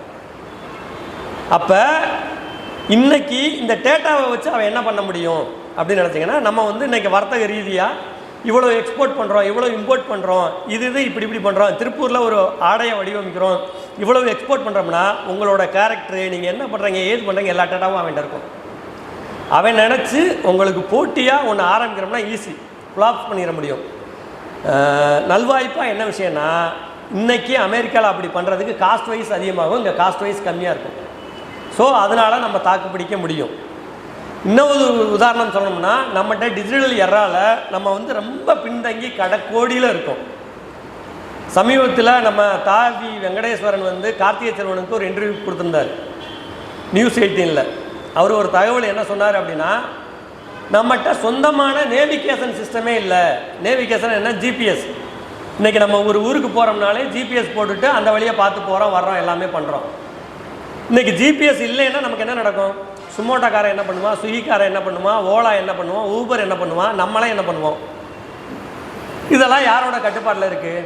அப்போ இன்றைக்கி இந்த டேட்டாவை வச்சு அவன் என்ன பண்ண முடியும் அப்படின்னு நினச்சிங்கன்னா, நம்ம வந்து இன்றைக்கி வர்த்தக ரீதியாக இவ்வளோ எக்ஸ்போர்ட் பண்ணுறோம், இவ்வளோ இம்போர்ட் பண்ணுறோம், இது இப்படி பண்ணுறோம், திருப்பூரில் ஒரு ஆடையை வடிவமைக்கிறோம், இவ்வளவு எக்ஸ்போர்ட் பண்ணுறோம்னா உங்களோட கேரக்டரு, நீங்கள் என்ன பண்ணுறீங்க, ஏது பண்ணுறீங்க, எல்லா டேட்டாவும் அவன்கிட்ட இருக்கும். அவன் நினச்சி உங்களுக்கு போட்டியாக ஒன்று ஆரம்பிக்கிறோம்னா ஈஸி ஃப்ளாப் பண்ணிட முடியும். நல்வாய்ப்பாக என்ன விஷயம்னா, இன்றைக்கி அமெரிக்காவில் அப்படி பண்ணுறதுக்கு காஸ்ட் வைஸ் அதிகமாகும், இங்கே காஸ்ட் வைஸ் கம்மியாக இருக்கும். ஸோ அதனால் நம்ம தாக்கு பிடிக்க முடியும். இன்னொரு உதாரணம் சொல்லணும்னா, நம்மகிட்ட டிஜிட்டல் எராவில் நம்ம வந்து ரொம்ப பின்தங்கி கடக்கோடியில் இருக்கோம். சமீபத்தில் நம்ம தாவி வெங்கடேஸ்வரன் வந்து கார்த்திகை செல்வனுக்கு ஒரு இன்டர்வியூ கொடுத்துருந்தார் நியூஸ் 18ல். அவர் ஒரு தகவல் என்ன சொன்னார் அப்படின்னா, நம்மகிட்ட சொந்தமான நேவிகேஷன் சிஸ்டமே இல்லை. நேவிகேஷன் என்ன, ஜிபிஎஸ். இன்றைக்கி நம்ம ஒரு ஊருக்கு போகிறோம்னாலே ஜிபிஎஸ் போட்டுட்டு அந்த வழியை பார்த்து போகிறோம், வர்றோம், எல்லாமே பண்ணுறோம். இன்றைக்கி ஜிபிஎஸ் இல்லைன்னா நமக்கு என்ன நடக்கும்? சுமோட்டோக்காரன் என்ன பண்ணுவான், ஸ்விக்கிக்காரன் என்ன பண்ணுவான், ஓலா என்ன பண்ணுவான், ஊபர் என்ன பண்ணுவான், நம்மளே என்ன பண்ணுவோம்? இதெல்லாம் யாரோட கட்டுப்பாட்டில் இருக்குது?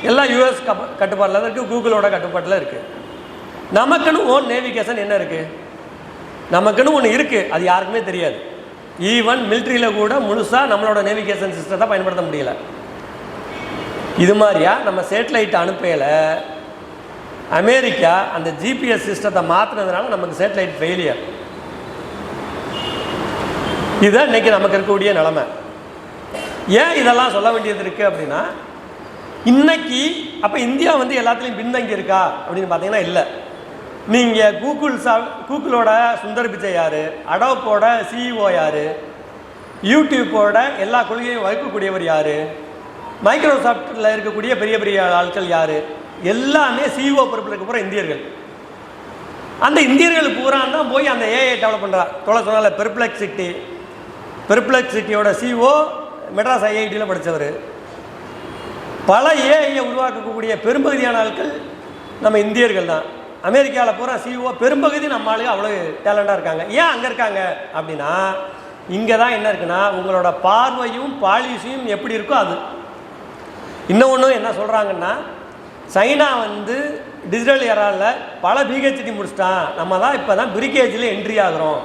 எல்லாம் யூஎஸ் கட்டுப்பாட்டில் இருக்குது, கூகுளோட கட்டுப்பாட்டில் இருக்குது. நமக்குன்னு ஓன் நேவிகேஷன் என்ன இருக்குது? நமக்குன்னு ஒன்று இருக்குது, அது யாருக்குமே தெரியாது. ஈவன் மிலிட்ரியில் கூட முழுசாக நம்மளோட நேவிகேஷன் சிஸ்டத்தை பயன்படுத்த முடியல. இது மாதிரியா நம்ம சேட்டலைட் அனுப்பையில் அமெரிக்கா அந்த ஜிபிஎஸ் சிஸ்டத்தை மாற்றினதுனால நமக்கு சேட்டலைட் ஃபெயிலியர். இதுதான் இன்றைக்கி நமக்கு இருக்கக்கூடிய நிலைமை. ஏன் இதெல்லாம் சொல்ல வேண்டியது இருக்குது அப்படின்னா, இன்றைக்கி அப்போ இந்தியா வந்து எல்லாத்துலேயும் பின்தங்கி இருக்கா அப்படின்னு பார்த்தீங்கன்னா இல்லை. நீங்கள் கூகுளோட சுந்தர் பிச்சை யார், அடோப்போட சிஇஓ யார், யூடியூப்போட எல்லா கொள்கையும் வகுக்கக்கூடியவர் யார், மைக்ரோசாஃப்டில் இருக்கக்கூடிய பெரிய பெரிய ஆட்கள் யார், எல்லாமே சிஇஓ பொறுப்பில் இருக்க போகிற இந்தியர்கள். அந்த இந்தியர்கள் பூரா தான் போய் அந்த ஏஐ டெவலப் பண்ணுறா. தொலை சொன்னால பெர்ப்ளெக்சிட்டியோட சிஇஓ மெட்ராஸ் ஐஐடியில் படித்தவர். பல ஏஐயை உருவாக்கக்கூடிய பெரும்பகுதியான ஆட்கள் நம்ம இந்தியர்கள் தான். அமெரிக்காவில் பூரா சிஇஓ பெரும்பகுதி நம்ம ஆளுங்க அவ்வளோ டேலண்டாக இருக்காங்க. ஏன் அங்கே இருக்காங்க அப்படின்னா, இங்கே தான் என்ன இருக்குன்னா, உங்களோட பார்வையும் பாலிசியும் எப்படி இருக்கோ அது. இன்னொன்று என்ன சொல்கிறாங்கன்னா, சைனா வந்து டிஜிட்டல் எராவில் பல பிஹெச்டி முடிச்சிட்டான், நம்ம தான் இப்போ தான் பிரிகேஜில் என்ட்ரி ஆகிறோம்.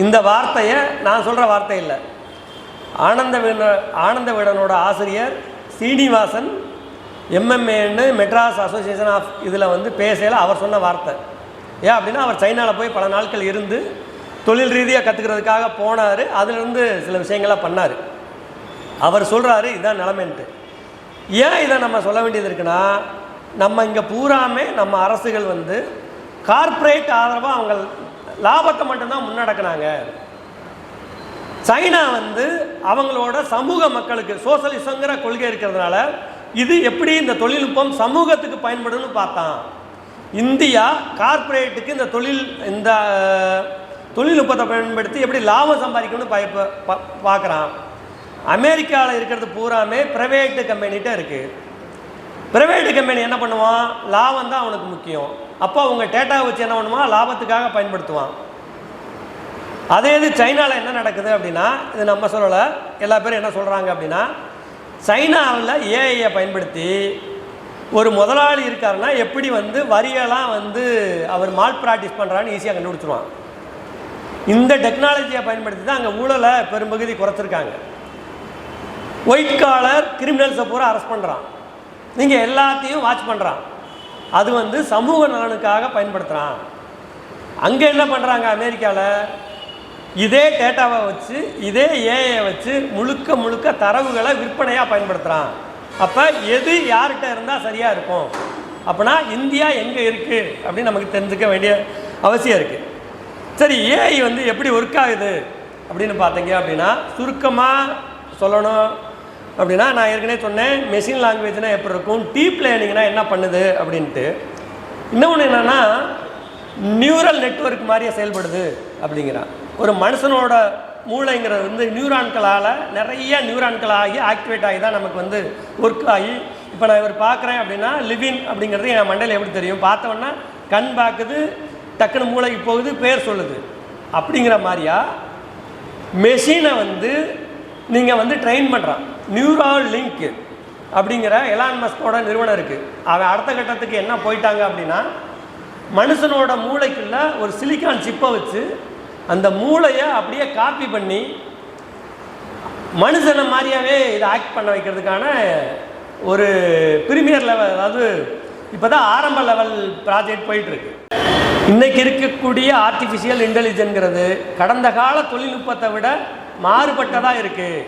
இந்த வார்த்தையை நான் சொல்கிற வார்த்தை இல்லை, ஆனந்த விகடனோட ஆசிரியர் சீனிவாசன் எம்எம்ஏன்னு மெட்ராஸ் அசோசியேஷன் ஆஃப் இதில் வந்து பேசையில் அவர் சொன்ன வார்த்தை. ஏன் அப்படின்னா, அவர் சைனாவில் போய் பல நாட்கள் இருந்து தொழில் ரீதியாக கற்றுக்கிறதுக்காக போனார். அதிலிருந்து சில விஷயங்களாக பண்ணார். அவர் சொல்கிறாரு இதுதான் நிலைமைன்ட்டு. ஏன் இதை நம்ம சொல்ல வேண்டியது இருக்குன்னா, நம்ம இங்கே பூராமே நம்ம அரசுகள் வந்து கார்ப்பரேட் ஆதரவாக அவங்க லாபத்தை மட்டும்தான் முன்னடக்கினாங்க. சைனா வந்து அவங்களோட சமூக மக்களுக்கு சோசலிசங்கிற கொள்கை இருக்கிறதுனால இது எப்படி இந்த தொழில்நுட்பம் சமூகத்துக்கு பயன்படுன்னு பார்த்தான். இந்தியா கார்ப்பரேட்டுக்கு இந்த தொழில்நுட்பத்தை பயன்படுத்தி எப்படி லாபம் சம்பாதிக்கணும்னு பார்க்குறான். அமெரிக்காவில் இருக்கிறது பூராமே ப்ரைவேட்டு கம்பெனிகிட்ட இருக்குது. ப்ரைவேட்டு கம்பெனி என்ன பண்ணுவான், லாபம் தான் அவனுக்கு முக்கியம். அப்போ அவங்க டேட்டாவை வச்சு என்ன பண்ணுவான், லாபத்துக்காக பயன்படுத்துவான். அதே இது சைனாவில் என்ன நடக்குது அப்படின்னா, இது நம்ம சொல்லலை, எல்லா பேரும் என்ன சொல்கிறாங்க அப்படின்னா, சைனாவில் ஏஐயை பயன்படுத்தி ஒரு முதலாளி இருக்காருன்னா எப்படி வந்து வரியெல்லாம் வந்து அவர் மால் ப்ராக்டிஸ் பண்ணுறான்னு ஈஸியாக கண்டுபிடிச்சிருவான். இந்த டெக்னாலஜியை பயன்படுத்தி தான் அங்கே ஊழலை பெரும்பகுதி குறைச்சிருக்காங்க. ஒயிட் காலர் கிரிமினல்ஸை பூரா அரெஸ்ட் பண்ணுறான், நீங்கள் எல்லாத்தையும் வாட்ச் பண்ணுறான். அது வந்து சமூக நலனுக்காக பயன்படுத்துகிறான். அங்கே என்ன பண்ணுறாங்க, அமெரிக்காவில் இதே டேட்டாவை வச்சு இதே ஏஐயை வச்சு முழுக்க தரவுகளை விற்பனையாக பயன்படுத்துகிறான். அப்போ எது யார்கிட்ட இருந்தால் சரியாக இருக்கும் அப்படின்னா இந்தியா எங்கே இருக்குது அப்படின்னு நமக்கு தெரிஞ்சுக்க வேண்டிய அவசியம் இருக்குது. சரி, ஏஐ வந்து எப்படி ஒர்க் ஆகுது அப்படின்னு பார்த்தீங்க அப்படின்னா, சுருக்கமாக சொல்லணும் அப்படின்னா, நான் ஏற்கனவே சொன்னேன் மெஷின் லாங்குவேஜ்னால் எப்படி இருக்கும், டீப் லேர்னிங்னா என்ன பண்ணுது அப்படின்ட்டு. இன்னொன்று என்னென்னா, நியூரல் நெட்வொர்க் மாதிரியே செயல்படுது அப்படிங்கிறான். ஒரு மனுஷனோட மூளைங்கிறது வந்து நியூரான்களால் நிறைய நியூரான்களாகி ஆக்டிவேட் ஆகி தான் நமக்கு வந்து ஒர்க் ஆகி இப்போ நான் இவர் பார்க்குறேன் அப்படின்னா லிவின் அப்படிங்கிறது என் மண்டையில் எப்படி தெரியும், பார்த்தோன்னா கண் பார்க்குது, டக்குன்னு மூளைக்கு போகுது, பேர் சொல்லுது. அப்படிங்கிற மாதிரியா மெஷினை வந்து நீங்கள் வந்து ட்ரெயின் பண்ணுறான். நியூரால் லிங்க் அப்படிங்கிற எலான் மஸ்கோட நிறுவனம் இருக்குது. அவன் அடுத்த கட்டத்துக்கு என்ன போயிட்டாங்க அப்படின்னா, மனுஷனோட மூளைக்குள்ள ஒரு சிலிக்கான் சிப்பை வச்சு அந்த மூளையை அப்படியே காப்பி பண்ணி மனுஷனை மாதிரியாவே இதை ஆக்ட் பண்ண வைக்கிறதுக்கான ஒரு ப்ரீமியர் லெவல், அதாவது இப்போ தான் ஆரம்ப லெவல் ப்ராஜெக்ட் போயிட்டுருக்கு. இன்றைக்கி இருக்கக்கூடிய ஆர்டிஃபிஷியல் இன்டெலிஜென்ஸுங்கிறது கடந்த கால தொழில்நுட்பத்தை விட மாறுபட்டதாக இருக்குது.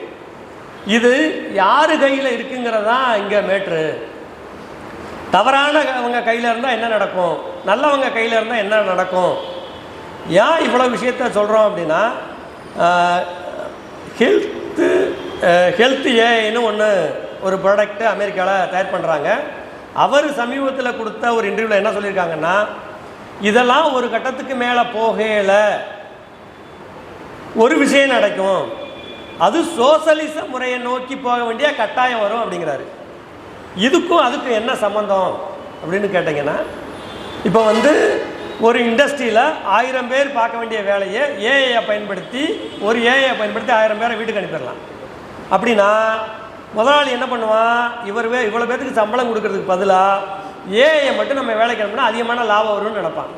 இது யார் கையில் இருக்குங்கிறது தான் இங்கே மேட்ரு. தவறானவங்க கையில் இருந்தால் என்ன நடக்கும், நல்லவங்க கையில் இருந்தால் என்ன நடக்கும். ஏன் இவ்வளோ விஷயத்த சொல்கிறோம் அப்படின்னா, ஹெல்த் ஏஐன்னு ஒரு ப்ராடக்ட்டு அமெரிக்காவில் தயார் பண்ணுறாங்க. அவர் சமீபத்தில் கொடுத்த ஒரு இன்டர்வியூவில் என்ன சொல்லியிருக்காங்கன்னா, இதெல்லாம் ஒரு கட்டத்துக்கு மேலே போகல ஒரு விஷயம் நடக்கும், அது சோசலிச முறையை நோக்கி போக வேண்டிய கட்டாயம் வரும் அப்படிங்கிறாரு. இதுக்கும் அதுக்கும் என்ன சம்மந்தம் அப்படின்னு கேட்டிங்கன்னா, இப்போ வந்து ஒரு இண்டஸ்ட்ரியில் 1000 பேர் பார்க்க வேண்டிய வேலையை ஏஐயை பயன்படுத்தி 1000 பேரை வீட்டுக்கு அனுப்பிடலாம். அப்படின்னா முதலாளி என்ன பண்ணுவான், இவ்வளோ பேருக்கு சம்பளம் கொடுக்கறதுக்கு பதிலாக ஏஐயை மட்டும் நம்ம வேலைக்கு அனுப்பினா அதிகமான லாபம் வரும்னு நினைப்பாங்க.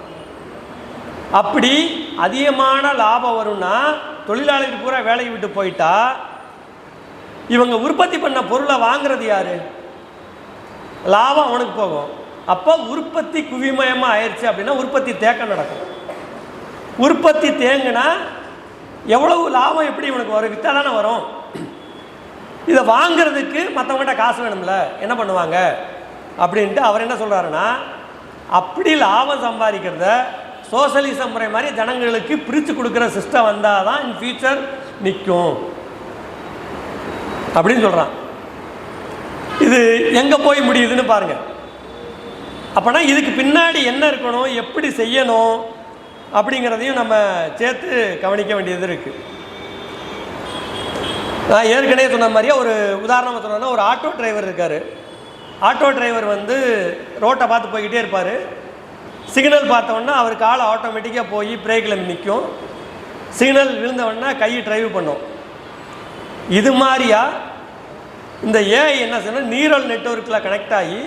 அப்படி அதிகமான லாபம் வரும்னா தொழிலாளிகள் பூரா வேலையை விட்டு போயிட்டா இவங்க உற்பத்தி பண்ண பொருளை வாங்குறது யாரு, லாபம் அவனுக்கு போகும். அப்போ உற்பத்தி குவிமயமாக ஆயிடுச்சு அப்படின்னா உற்பத்தி தேக்கம் நடக்கும். உற்பத்தி தேங்குனா எவ்வளவு லாபம் எப்படி இவனுக்கு வரும், விற்றா தானே வரும். இதை வாங்கிறதுக்கு மற்றவங்கள்ட்ட காசு வேணும்ல, என்ன பண்ணுவாங்க அப்படின்ட்டு அவர் என்ன சொல்கிறாருன்னா, அப்படி லாபம் சம்பாதிக்கிறத சோசலிசம் முறை மாதிரி ஜனங்களுக்கு பிரித்து கொடுக்குற சிஸ்டம் வந்தால் தான் இன் ஃபியூச்சர் நிற்கும் அப்படின்னு சொல்கிறான். இது எங்கே போய் முடியுதுன்னு பாருங்கள். அப்போனா இதுக்கு பின்னாடி என்ன இருக்கணும், எப்படி செய்யணும் அப்படிங்கிறதையும் நம்ம சேர்த்து கவனிக்க வேண்டியது இருக்குது. நான் ஏற்கனவே சொன்ன மாதிரியே ஒரு உதாரணமாக சொன்னோன்னா, ஒரு ஆட்டோ டிரைவர் இருக்கார். ஆட்டோ டிரைவர் வந்து ரோட்டை பார்த்து போய்கிட்டே இருப்பார். சிக்னல் பார்த்தோன்னா அவர் காலை ஆட்டோமேட்டிக்காக போய் பிரேக்கில் நிற்கும். சிக்னல் விழுந்தவொடனே கையை டிரைவ் பண்ணும். இது மாதிரியா இந்த ஏஐ என்ன செய்யணும், நியூரல் நெட்வொர்க்கில் கனெக்ட் ஆகி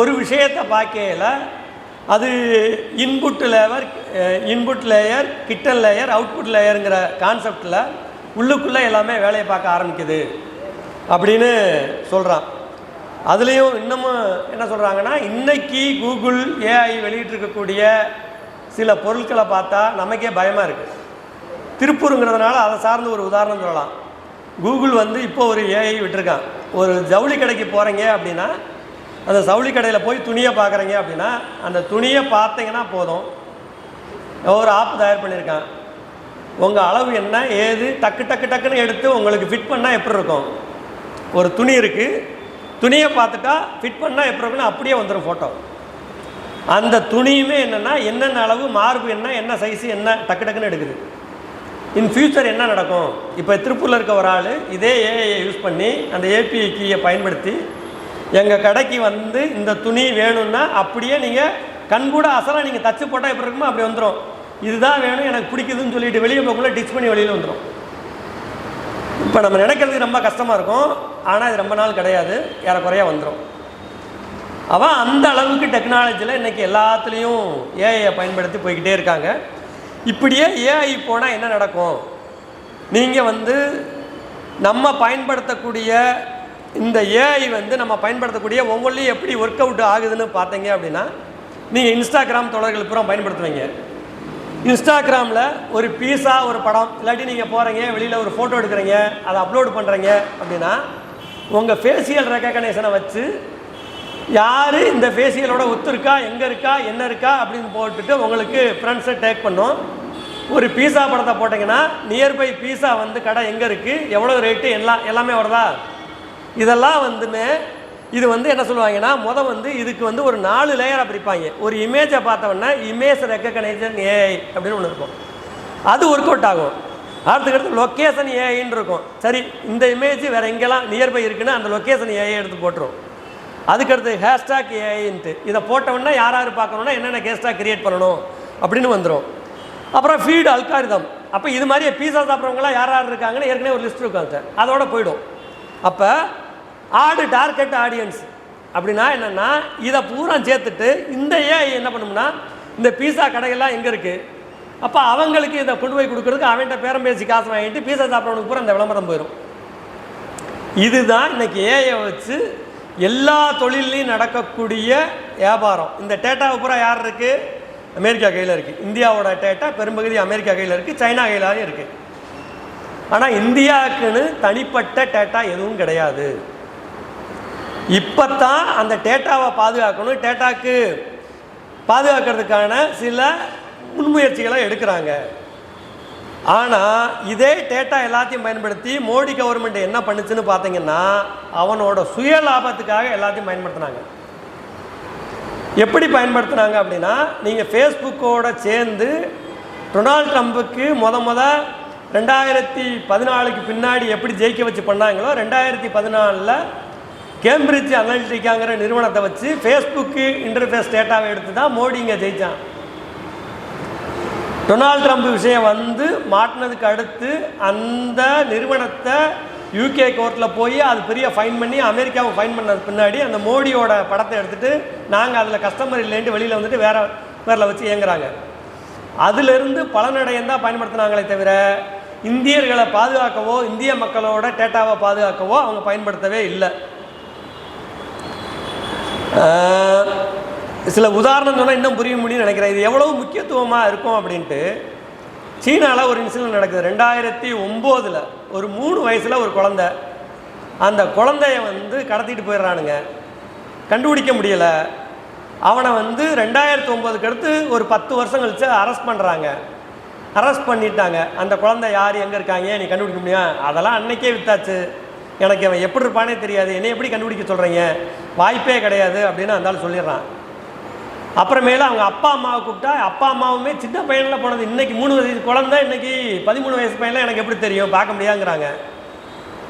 ஒரு விஷயத்தை பார்க்கையில் அது input layer hidden layer output லேயருங்கிற கான்செப்டில் உள்ளுக்குள்ளே எல்லாமே வேலையை பார்க்க ஆரம்பிக்குது அப்படின்னு சொல்கிறான். அதுலேயும் இன்னமும் என்ன சொல்கிறாங்கன்னா, இன்றைக்கி கூகுள் ஏஐ வெளியிட்டிருக்கக்கூடிய சில பொருட்களை பார்த்தா நமக்கே பயமாக இருக்குது. திருப்பூருங்கிறதுனால அதை சார்ந்து ஒரு உதாரணம் சொல்லலாம். கூகுள் வந்து இப்போ ஒரு ஏஐ விட்டுருக்கான். ஒரு ஜவுளி கடைக்கு போகிறீங்க அப்படின்னா, அந்த ஜவுளி கடையில் போய் துணியை பார்க்குறீங்க அப்படின்னா, அந்த துணியை பார்த்தீங்கன்னா போதும், ஒரு ஆப் தயார் பண்ணியிருக்கான். உங்கள் அளவு என்ன ஏது டக்குன்னு எடுத்து உங்களுக்கு ஃபிட் பண்ணால் எப்படி இருக்கும். ஒரு துணி இருக்குது, துணியை பார்த்துட்டா ஃபிட் பண்ணால் எப்படி இருக்குன்னு அப்படியே வந்துடும் ஃபோட்டோ. அந்த துணியுமே என்னென்னா என்னென்ன அளவு, மார்பு என்ன சைஸு என்ன டக்குன்னு எடுக்குது. இன் ஃபியூச்சர் என்ன நடக்கும், இப்போ திருப்பூரில் இருக்க ஒரு ஆள் இதே ஏஐயை யூஸ் பண்ணி அந்த ஏபிஐ கீயை பயன்படுத்தி எங்கள் கடைக்கு வந்து இந்த துணி வேணும்னா அப்படியே நீங்கள் கண்கூட அசலாக நீங்கள் தச்சு போட்டால் எப்படி இருக்குமோ அப்படி வந்துடும். இதுதான் வேணும் எனக்கு பிடிக்குதுன்னு சொல்லிட்டு வெளியே போகக்குள்ள டிச் பண்ணி வெளியில் வந்துடும். இப்போ நம்ம நினைக்கிறதுக்கு ரொம்ப கஷ்டமாக இருக்கும், ஆனால் இது ரொம்ப நாள் கிடையாது, ஏறக்குறையாக வந்துடும். அவன் அந்த அளவுக்கு டெக்னாலஜியில் இன்றைக்கி எல்லாத்துலேயும் ஏஐயை பயன்படுத்தி போய்கிட்டே இருக்காங்க. இப்படியே ஏஐ போனால் என்ன நடக்கும், நீங்கள் வந்து நம்ம பயன்படுத்தக்கூடிய இந்த ஏஐ வந்து நம்ம பயன்படுத்தக்கூடிய ஒவ்வொன்றையும் எப்படி ஒர்க் அவுட் ஆகுதுன்னு பார்த்தீங்க அப்படின்னா, நீங்கள் இன்ஸ்டாகிராம் தொடர்கள் பூரா பயன்படுத்துவீங்க. இன்ஸ்டாகிராமில் ஒரு பீஸா ஒரு படம் இல்லாட்டி நீங்கள் போகிறீங்க வெளியில் ஒரு ஃபோட்டோ எடுக்கிறீங்க, அதை அப்லோடு பண்ணுறீங்க அப்படின்னா உங்கள் ஃபேஷியல் ரெக்கக்னேஷனை வச்சு யார் இந்த ஃபேஷியலோட ஒத்து இருக்கா, எங்கே இருக்கா, என்ன இருக்கா அப்படின்னு போட்டுட்டு உங்களுக்கு ஃப்ரெண்ட்ஸை டேக் பண்ணும். ஒரு பீஸா படத்தை போட்டிங்கன்னா நியர்பை பீஸா வந்து கடை எங்கே இருக்குது, எவ்வளோ ரேட்டு எல்லாமே வருதா. இதெல்லாம் வந்துமே இது வந்து என்ன சொல்லுவாங்கன்னா, வந்து இதுக்கு வந்து ஒரு 4 லேயராக பிரிப்பாங்க. ஒரு இமேஜை பார்த்தோன்னா இமேஜ் ரெக்கக்னைசேஷன் ஏஐ அப்படின்னு ஒன்று இருக்கும், அது ஒர்க் அவுட் ஆகும். அடுத்துக்கடுத்து லொக்கேஷன் ஏஐன்னு இருக்கும். சரி, இந்த இமேஜ் வேறு எங்கெல்லாம் நியர்பை இருக்குன்னு அந்த லொக்கேஷன் ஏஐ எடுத்து போட்டுரும். அதுக்கடுத்து ஹேஷ்டாக் ஏஐன்ட்டு இதை போட்டோம்னா யார் யார் பார்க்கணுன்னா என்னென்ன ஹேஷ்டாக் கிரியேட் பண்ணணும் அப்படின்னு வந்துடும். அப்புறம் ஃபீடு அல்காரிதம். அப்போ இது மாதிரியே பீஸா சாப்பிட்றவங்களாம் யார் யார் இருக்காங்கன்னு ஏற்கனவே ஒரு லிஸ்ட் இருக்கும், சார் அதோட போயிடும். அப்போ டார்கெட் ஆடியன்ஸ் அப்படின்னா என்னென்னா இதை பூரா சேர்த்துட்டு இந்த ஏஐ என்ன பண்ணும்னா இந்த பீஸா கடைகள்லாம் எங்கே இருக்குது, அப்போ அவங்களுக்கு இதை கொண்டு போய் கொடுக்குறதுக்கு அவன்கிட்ட பேரம் பேசி காசு வாங்கிட்டு பீஸா சாப்பிட்றவனுக்கு பூரா இந்த விளம்பரம் போயிடும். இதுதான் இன்றைக்கி ஏஐயை வச்சு எல்லா தொழிலையும் நடக்கக்கூடிய வியாபாரம். இந்த டேட்டாவை பூரா யார் இருக்குது? அமெரிக்கா கையில் இருக்குது. இந்தியாவோட டேட்டா பெரும்பகுதி அமெரிக்கா கையில் இருக்குது, சைனா கையிலாகவும் இருக்குது. ஆனால் இந்தியாவுக்குன்னு தனிப்பட்ட டேட்டா எதுவும் கிடையாது. இப்போ தான் அந்த டேட்டாவை பாதுகாக்கணும், டேட்டாக்கு பாதுகாக்கிறதுக்கான சில முன்முயற்சிகளை எடுக்கிறாங்க. ஆனால் இதே டேட்டா எல்லாத்தையும் பயன்படுத்தி மோடி கவர்மெண்ட் என்ன பண்ணுச்சுன்னு பார்த்தீங்கன்னா அவனோட சுய லாபத்துக்காக எல்லாத்தையும் பயன்படுத்தினாங்க. எப்படி பயன்படுத்தினாங்க அப்படின்னா, நீங்கள் ஃபேஸ்புக்கோட சேர்ந்து டொனால்ட் ட்ரம்புக்கு முத 2014 பின்னாடி எப்படி ஜெயிக்க வச்சு பண்ணாங்களோ 2014 கேம்பிரிட்ஜ் அனலிட்டிக்காங்கிற நிறுவனத்தை வச்சு ஃபேஸ்புக்கு இன்டர்ஃபேஸ் டேட்டாவை எடுத்து தான் மோடி இங்கே ஜெயித்தான். டொனால்ட் ட்ரம்ப் விஷயம் வந்து மாட்டினதுக்கு அடுத்து அந்த நிறுவனத்தை யூகே கோர்ட்டில் போய் அது பெரிய ஃபைன் பண்ணி அமெரிக்காவை ஃபைன் பண்ணது பின்னாடி அந்த மோடியோட படத்தை எடுத்துகிட்டு நாங்கள் அதில் கஸ்டமர் இல்லைன்ட்டு வெளியில் வந்துட்டு வேறில் வச்சு இயங்குறாங்க. அதிலிருந்து பலனடையம் தான் பயன்படுத்தினாங்களே தவிர இந்தியர்களை பாதுகாக்கவோ இந்திய மக்களோட டேட்டாவை பாதுகாக்கவோ அவங்க பயன்படுத்தவே இல்லை. சில உதாரணம் சொன்னால் இன்னும் புரிய முடியும்னு நினைக்கிறேன். இது எவ்வளவு முக்கியத்துவமாக இருக்கும் அப்படின்ட்டு. சீனாவில் ஒரு இன்சிடென்ட் நடக்குது 2009. ஒரு 3 வயசில் ஒரு குழந்தை, அந்த குழந்தைய வந்து கடத்திட்டு போயிடுறானுங்க, கண்டுபிடிக்க முடியலை. அவனை வந்து 2009க்கு அடுத்து ஒரு 10 வருஷம் கழிச்சு அரெஸ்ட் பண்ணுறாங்க. அரெஸ்ட் பண்ணிட்டாங்க. அந்த குழந்தை யார், எங்கே இருக்காங்க, நீ கண்டுபிடிக்க முடியும்? அதெல்லாம் அன்னைக்கே வித்தாச்சு, எனக்கு அவன் எப்படி இருப்பானே தெரியாது, என்னை எப்படி கண்டுபிடிக்க சொல்கிறீங்க, வாய்ப்பே கிடையாது அப்படின்னு அந்த ஆள் சொல்லிடுறான். அப்புறமேல அவங்க அப்பா அம்மாவை கூப்பிட்டா அப்பா அம்மாவுமே சின்ன பையனில் போனது, இன்றைக்கி 3 வயசு குழந்தை, இன்றைக்கி 13 வயசு பையனில் எனக்கு எப்படி தெரியும், பார்க்க முடியாதுங்கிறாங்க.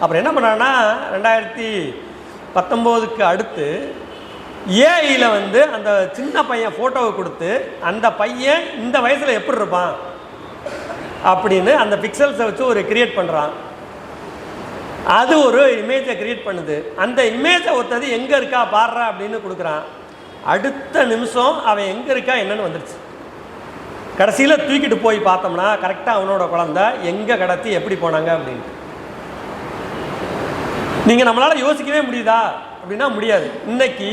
அப்புறம் என்ன பண்ணுறாங்கன்னா 2019க்கு அடுத்து ஏஐயில் வந்து அந்த சின்ன பையன் ஃபோட்டோவை கொடுத்து அந்த பையன் இந்த வயசில் எப்படி இருப்பான் அப்படின்னு அந்த பிக்சல்ஸை வச்சு ஒரு கிரியேட் பண்ணுறான். அது ஒரு இமேஜை கிரியேட் பண்ணுது. அந்த இமேஜை ஒருத்தது எங்கே இருக்கா பாடுறா அப்படின்னு கொடுக்குறான். அடுத்த நிமிஷம் அவன் எங்கே இருக்கா என்னன்னு வந்துடுச்சு. கடைசியில் தூக்கிட்டு போய் பார்த்தோம்னா கரெக்டாக அவனோட குழந்தை எங்கே கடத்தி எப்படி போனாங்க அப்படின்ட்டு. நீங்கள் நம்மளால் யோசிக்கவே முடியுதா அப்படின்னா முடியாது. இன்னைக்கு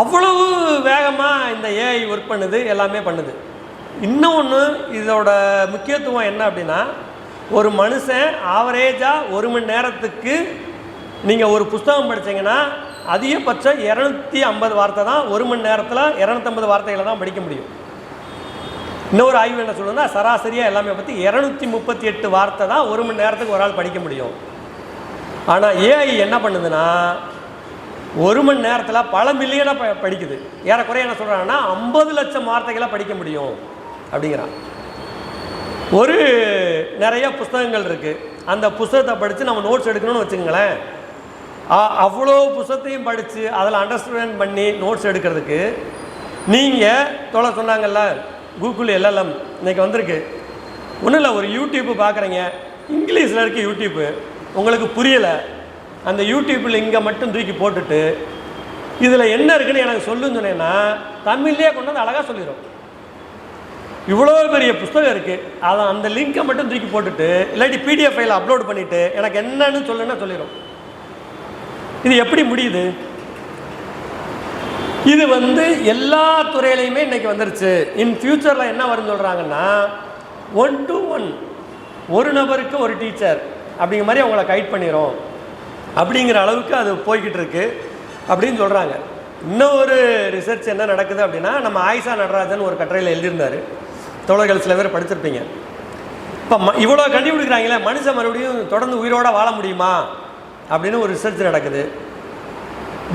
அவ்வளவு வேகமாக இந்த ஏஐ ஒர்க் பண்ணுது, எல்லாமே பண்ணுது. இன்னொன்று இதோட முக்கியத்துவம் என்ன அப்படின்னா, ஒரு மனுஷன் ஆவரேஜாக 1 மணி நேரத்துக்கு நீங்கள் ஒரு புஸ்தகம் படித்தீங்கன்னா அதிகபட்சம் 250 வார்த்தை தான் 1 மணி நேரத்தில் 250 வார்த்தைகளை தான் படிக்க முடியும். இன்னொரு ஆய்வு என்ன சொல்லுன்னா சராசரியாக எல்லாமே பற்றி 238 வார்த்தை தான் 1 மணி நேரத்துக்கு ஒரு ஆள் படிக்க முடியும். ஆனால் ஏஐ என்ன பண்ணுதுன்னா 1 மணி நேரத்தில் பல மில்லியனாக படிக்குது. ஏறக்குறைய என்ன சொல்கிறாங்கன்னா 50 லட்சம் வார்த்தைகளை படிக்க முடியும் அப்படிங்கிறான். ஒரு நிறைய புஸ்தகங்கள் இருக்குது, அந்த புஸ்தகத்தை படித்து நம்ம நோட்ஸ் எடுக்கணும்னு வச்சுக்கோங்களேன். அவ்வளோ புஸ்தகத்தையும் படித்து அதில் அண்டர்ஸ்டாண்ட் பண்ணி நோட்ஸ் எடுக்கிறதுக்கு நீங்கள் சொன்னாங்கல்ல கூகுள் LLM இன்றைக்கி வந்திருக்கு. ஒன்றும் இல்லை, ஒரு யூடியூப்பு பார்க்குறீங்க, இங்கிலீஷில் இருக்குது யூடியூப்பு, உங்களுக்கு புரியலை, அந்த யூடியூப்பில் இங்கே மட்டும் தூக்கி போட்டுட்டு இதில் என்ன இருக்குன்னு எனக்கு சொல்லுன்னு சொன்னேன்னா தமிழ்லேயே கொண்டு வந்து அழகாக சொல்லிடும். இவ்வளோ பெரிய புஸ்தகம் இருக்குது, அதை அந்த லிங்கை மட்டும் தூக்கி போட்டுட்டு இல்லாட்டி PDF ஃபைலை அப்லோட் பண்ணிவிட்டு எனக்கு என்னன்னு சொல்லுன்னா சொல்லிடும். இது எப்படி முடியுது? இது வந்து எல்லா துறையிலையுமே இன்றைக்கி வந்துருச்சு. இன் ஃபியூச்சரில் என்ன வரும்னு சொல்கிறாங்கன்னா 1 to 1 ஒரு நபருக்கு ஒரு டீச்சர் அப்படிங்கிற மாதிரி அவங்கள கைட் பண்ணிடும் அப்படிங்கிற அளவுக்கு அது போய்கிட்டு இருக்கு அப்படின்னு சொல்கிறாங்க. இன்னொரு ரிசர்ச் என்ன நடக்குது அப்படின்னா, நம்ம ஆயிஷா நடராஜன் ஒரு கட்டுரையில் எழுதியிருந்தார், தோழர்கள் சில பேர் படிச்சிருப்பீங்க. இப்போ இவ்வளோ கண்டுபிடிக்கிறாங்களே, மனுஷன் மறுபடியும் தொடர்ந்து உயிரோடு வாழ முடியுமா அப்படின்னு ஒரு ரிசர்ச் நடக்குது.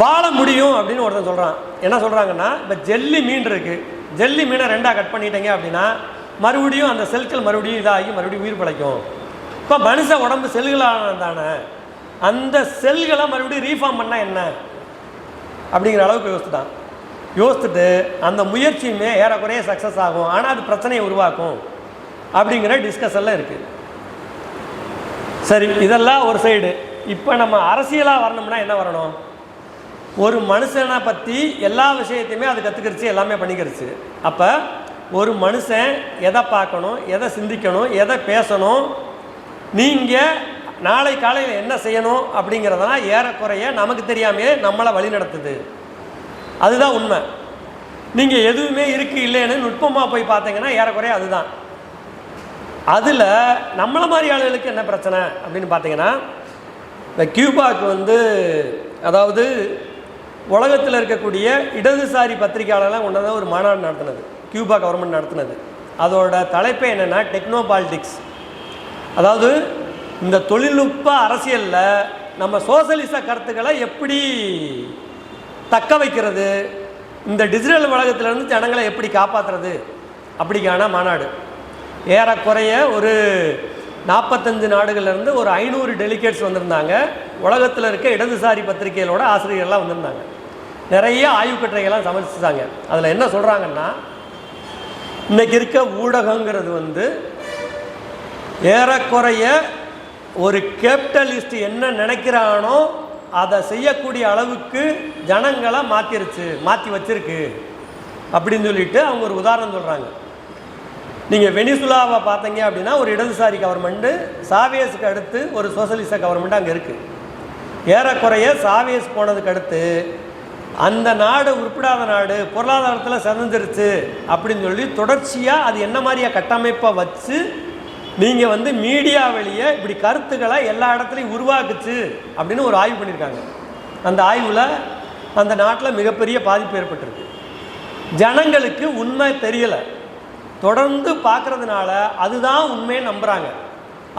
வாழ முடியும் அப்படின்னு ஒருத்தன் சொல்கிறான். என்ன சொல்கிறாங்கன்னா, இப்போ ஜெல்லி மீன் இருக்குது, ஜெல்லி மீனை 2ஆக கட் பண்ணிட்டீங்க அப்படின்னா மறுபடியும் அந்த செல்கள் மறுபடியும் இதாகி மறுபடியும் உயிர் பழைக்கும். இப்போ மனுஷ உடம்பு செல்களான தானே, அந்த செல்களை மறுபடியும் ரீஃபார்ம் பண்ணால் என்ன அப்படிங்கிற அளவுக்கு யோசித்துட்டு அந்த முயற்சியுமே ஏறக்குறைய சக்ஸஸ் ஆகும். ஆனால் அது பிரச்சனையை உருவாக்கும் அப்படிங்கிற டிஸ்கஷன்லாம் இருக்குது. சரி, இதெல்லாம் ஒரு சைடு. இப்போ நம்ம அரசியலாக வரணும்னா என்ன வரணும்? ஒரு மனுஷனை பற்றி எல்லா விஷயத்தையுமே அது கற்றுக்கிடுச்சு, எல்லாமே பண்ணிக்கிடுச்சு. அப்போ ஒரு மனுஷன் எதை பார்க்கணும், எதை சிந்திக்கணும், எதை பேசணும், நீங்கள் நாளை காலையில் என்ன செய்யணும் அப்படிங்கிறதெல்லாம் ஏறக்குறைய நமக்கு தெரியாமையே நம்மளை வழி நடத்துது. அதுதான் உண்மை. நீங்கள் எதுவுமே இருக்குது இல்லைன்னு நுட்பமாக போய் பார்த்தீங்கன்னா ஏறக்குறைய அதுதான். அதில் நம்மளை மாதிரி ஆளுகளுக்கு என்ன பிரச்சனை அப்படின்னு பார்த்தீங்கன்னா, இந்த கியூபாவுக்கு அதாவது உலகத்தில் இருக்கக்கூடிய இடதுசாரி பத்திரிகையாளர்லாம் கொண்டு ஒரு மாநாடு நடத்தினது, கியூபா கவர்மெண்ட் நடத்தினது. அதோட தலைப்பே என்னென்னா டெக்னோ பாலிடிக்ஸ். அதாவது இந்த தொழில்நுட்ப அரசியலில் நம்ம சோசலிச கருத்துக்களை எப்படி தக்க வைக்கிறது, இந்த டிஜிட்டல் உலகத்திலேருந்து ஜனங்களை எப்படி காப்பாற்றுறது அப்படிக்கான மாநாடு. ஏறக்குறைய ஒரு 45 நாடுகள்லேருந்து ஒரு 500 டெலிகேட்ஸ் வந்திருந்தாங்க. உலகத்தில் இருக்க இடதுசாரி பத்திரிகைகளோட ஆசிரியர்கள்லாம் வந்திருந்தாங்க. நிறைய ஆய்வுக்கட்டுரைகள்லாம் சமர்ப்பிச்சாங்க. அதில் என்ன சொல்கிறாங்கன்னா, இன்றைக்கி இருக்க ஊடகங்கிறது ஏறக்குறைய ஒரு கேபிட்டலிஸ்ட் என்ன நினைக்கிறானோ அதை செய்யக்கூடிய அளவுக்கு ஜனங்களை மாற்றி வச்சிருக்கு அப்படின்னு சொல்லிட்டு அவங்க ஒரு உதாரணம் சொல்கிறாங்க. நீங்கள் வெனிசுலாவை பார்த்தீங்க அப்படின்னா ஒரு இடதுசாரி கவர்மெண்ட்டு, சாவேஸுக்கு அடுத்து ஒரு சோசலிச கவர்மெண்ட் அங்கே இருக்குது. ஏறக்குறைய சாவேஸ் போனதுக்கு அடுத்து அந்த நாடு உருப்பிடாத நாடு, பொருளாதாரத்தில் சிறந்துருச்சு அப்படின்னு சொல்லி தொடர்ச்சியாக அது என்ன மாதிரியா கட்டமைப்பை வச்சு நீங்கள் மீடியா வெளியே இப்படி கருத்துக்களை எல்லா இடத்துலையும் உருவாக்குச்சு அப்படின்னு ஒரு ஆய்வு பண்ணியிருக்காங்க. அந்த ஆய்வில் அந்த நாட்டில் மிகப்பெரிய பாதிப்பு ஏற்பட்டிருக்கு. ஜனங்களுக்கு உண்மை தெரியலை, தொடர்ந்து பார்க்குறதுனால அதுதான் உண்மையை நம்புகிறாங்க.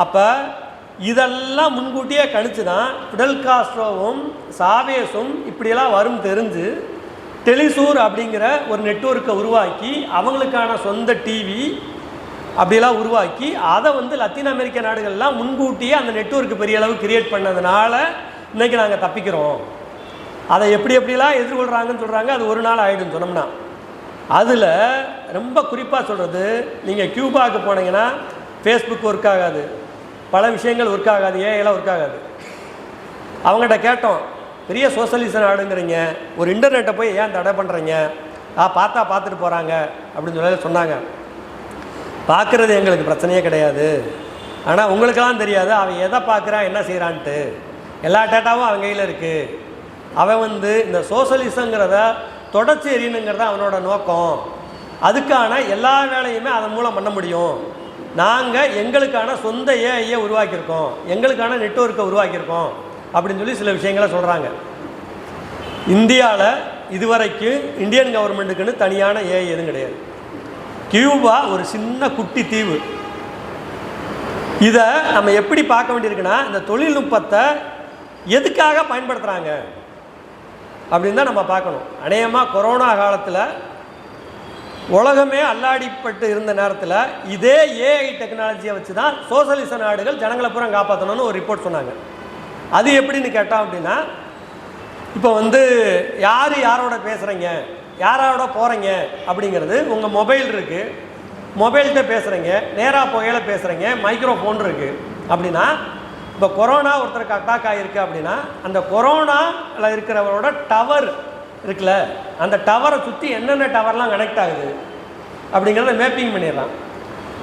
அப்போ இதெல்லாம் முன்கூட்டியே கணிச்சு தான் ஃபிடல் காஸ்ட்ரோவும் சாவேஸும் இப்படியெல்லாம் வரும் தெரிஞ்சு டெலிசூர் அப்படிங்கிற ஒரு நெட்வொர்க்கை உருவாக்கி அவங்களுக்கான சொந்த டிவி அப்படிலாம் உருவாக்கி அதை லத்தீன் அமெரிக்க நாடுகள்லாம் முன்கூட்டியே அந்த நெட்வொர்க்கு பெரிய அளவு கிரியேட் பண்ணதுனால இன்றைக்கி நாங்கள் தப்பிக்கிறோம். அதை எப்படிலாம் எதிர்கொள்கிறாங்கன்னு சொல்கிறாங்க. அது ஒரு நாள் ஆகிடும் சொன்னோம்னா. அதில் ரொம்ப குறிப்பாக சொல்கிறது, நீங்கள் கியூபாவுக்கு போனீங்கன்னா ஃபேஸ்புக் ஒர்க் ஆகாது, பல விஷயங்கள் ஒர்க் ஆகாது, ஏஐலாம் ஒர்க் ஆகாது. அவங்ககிட்ட கேட்டோம், பெரிய சோசலிச நாடுங்கிறீங்க, ஒரு இன்டர்நெட்டை போய் ஏன் தடை பண்ணுறீங்க, பார்த்துட்டு போகிறாங்க அப்படின்னு சொல்லி சொன்னாங்க. பார்க்குறது எங்களுக்கு பிரச்சனையே கிடையாது, ஆனால் உங்களுக்கெல்லாம் தெரியாது அவன் எதை பார்க்குறான் என்ன செய்கிறான்ட்டு. எல்லா டேட்டாவும் அவன் கையில் இருக்குது. அவன் இந்த சோசலிசங்கிறத தொடர்ச்சி எறியணுங்கிறத அவனோட நோக்கம். அதுக்கான எல்லா வேலையுமே அதன் மூலம் பண்ண முடியும். நாங்கள் எங்களுக்கான சொந்த ஏஐயை உருவாக்கியிருக்கோம், எங்களுக்கான நெட்வொர்க்கை உருவாக்கியிருக்கோம் அப்படின்னு சொல்லி சில விஷயங்களை சொல்கிறாங்க. இந்தியாவில் இதுவரைக்கும் இந்தியன் கவர்மெண்ட்டுக்குன்னு தனியான ஏஐ எதுவும் கிடையாது. கியூபா ஒரு சின்ன குட்டி தீவு. இதை நம்ம எப்படி பார்க்க வேண்டியிருக்குன்னா, இந்த தொழில்நுட்பத்தை எதுக்காக பயன்படுத்துகிறாங்க அப்படின்னு தான் நம்ம பார்க்கணும். அநேகமாக கொரோனா காலத்தில் உலகமே அல்லாடிப்பட்டு இருந்த நேரத்தில் இதே ஏஐ டெக்னாலஜியை வச்சு தான் சோசலிச நாடுகள் ஜனங்களை பூரா காப்பாற்றணும்னு ஒரு ரிப்போர்ட் சொன்னாங்க. அது எப்படின்னு கேட்டோம் அப்படின்னா, இப்போ யாரோட பேசுகிறீங்க, யாரோட போகிறீங்க அப்படிங்கிறது உங்கள் மொபைல் இருக்குது, மொபைல்கிட்ட பேசுகிறீங்க, நேராக புகையில் பேசுகிறீங்க, மைக்ரோஃபோன் இருக்குது. அப்படின்னா இப்போ கொரோனா ஒருத்தருக்கு அட்டாக் ஆகிருக்கு அப்படின்னா அந்த கொரோனாவில் இருக்கிறவரோட டவர் இருக்குல்ல, அந்த டவரை சுற்றி என்னென்ன டவர்லாம் கனெக்ட் ஆகுது அப்படிங்கிறத மேப்பிங் பண்ணிடலாம்.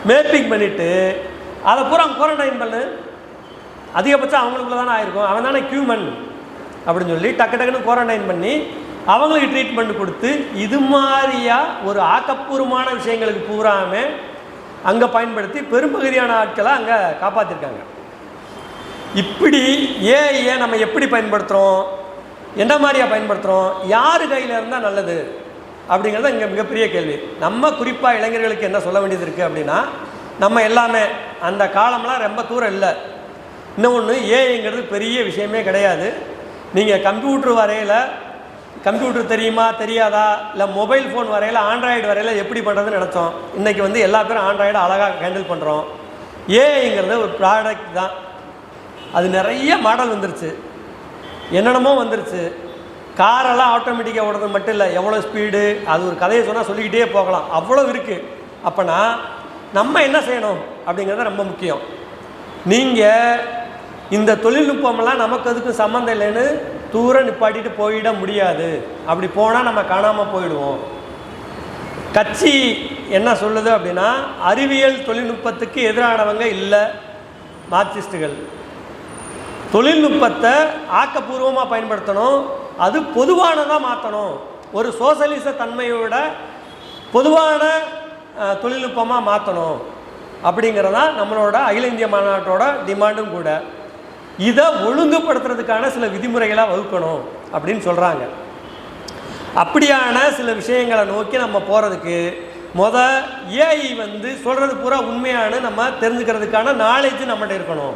மேப்பிங் பண்ணிவிட்டு அதை பூரா குவாரண்டைன் பண்ணு, அதிகபட்சம் அவங்களுக்குள்ள தானே ஆயிருக்கும், அவன் தானே ஹியூமன் அப்படின்னு சொல்லி டக்குன்னு குவாரண்டைன் பண்ணி அவங்களுக்கு ட்ரீட்மெண்ட் கொடுத்து இது மாதிரியா ஒரு ஆக்கப்பூர்வமான விஷயங்களுக்கு பூராமே அங்கே பயன்படுத்தி பெரும்பகுதியான ஆட்களை அங்கே காப்பாற்றிருக்காங்க. இப்படி ஏஐயை நம்ம எப்படி பயன்படுத்துகிறோம், என்ன மாதிரியா பயன்படுத்துகிறோம், யார் கையில் இருந்தால் நல்லது அப்படிங்கிறது இங்கே மிகப்பெரிய கேள்வி. நம்ம குறிப்பாக இளைஞர்களுக்கு என்ன சொல்ல வேண்டியது இருக்குது அப்படின்னா, நம்ம எல்லாமே அந்த காலம்லாம் ரொம்ப தூரம் இல்லை. இன்னொன்று ஏஐங்கிறது பெரிய விஷயமே கிடையாது. நீங்கள் கம்ப்யூட்டர் வரையில் கம்ப்யூட்டர் தெரியுமா தெரியாதா, இல்லை மொபைல் ஃபோன் வரையில் ஆண்ட்ராய்டு வரையில் எப்படி பண்ணுறதுன்னு நினச்சோம். இன்றைக்கி வந்து எல்லா பேரும் ஆண்ட்ராய்டு அழகாக ஹேண்டில் பண்ணுறோம். ஏஐங்கிறது ஒரு ப்ராடக்ட் தான். அது நிறைய மாடல் வந்துருச்சு, என்னென்னமோ வந்துருச்சு. காரெல்லாம் ஆட்டோமேட்டிக்காக ஓடுறது மட்டும் இல்லை, எவ்வளோ ஸ்பீடு, அது ஒரு கதையை சொன்னால் சொல்லிக்கிட்டே போகலாம், அவ்வளோ இருக்குது. அப்போனா நம்ம என்ன செய்யணும் அப்படிங்கிறது ரொம்ப முக்கியம். நீங்கள் இந்த தொழில்நுட்பமெல்லாம் நமக்கு அதுக்கும் சம்மந்தம் இல்லைன்னு தூரம் நிப்பாட்டிட்டு போயிட முடியாது. அப்படி போனால் நம்ம காணாமல் போயிடுவோம். கட்சி என்ன சொல்லுது அப்படின்னா, அறிவியல் தொழில்நுட்பத்துக்கு எதிரானவங்க இல்லை மார்க்சிஸ்டுகள். தொழில்நுட்பத்தை ஆக்கப்பூர்வமாக பயன்படுத்தணும், அது பொதுவானதாக மாற்றணும். ஒரு சோசலிச தன்மையோட பொதுவான தொழில்நுட்பமாக மாற்றணும் அப்படிங்கிறதான் நம்மளோட அகில இந்திய மாநாட்டோட டிமாண்டும் கூட. இதை ஒழுங்குபடுத்துறதுக்கான சில விதிமுறைகளாக வகுக்கணும் அப்படின்னு சொல்கிறாங்க. அப்படியான சில விஷயங்களை நோக்கி நம்ம போகிறதுக்கு ஏஐ வந்து சொல்கிறது பூரா உண்மையான நம்ம தெரிஞ்சுக்கிறதுக்கான நாலேஜ் நம்மகிட்ட இருக்கணும்.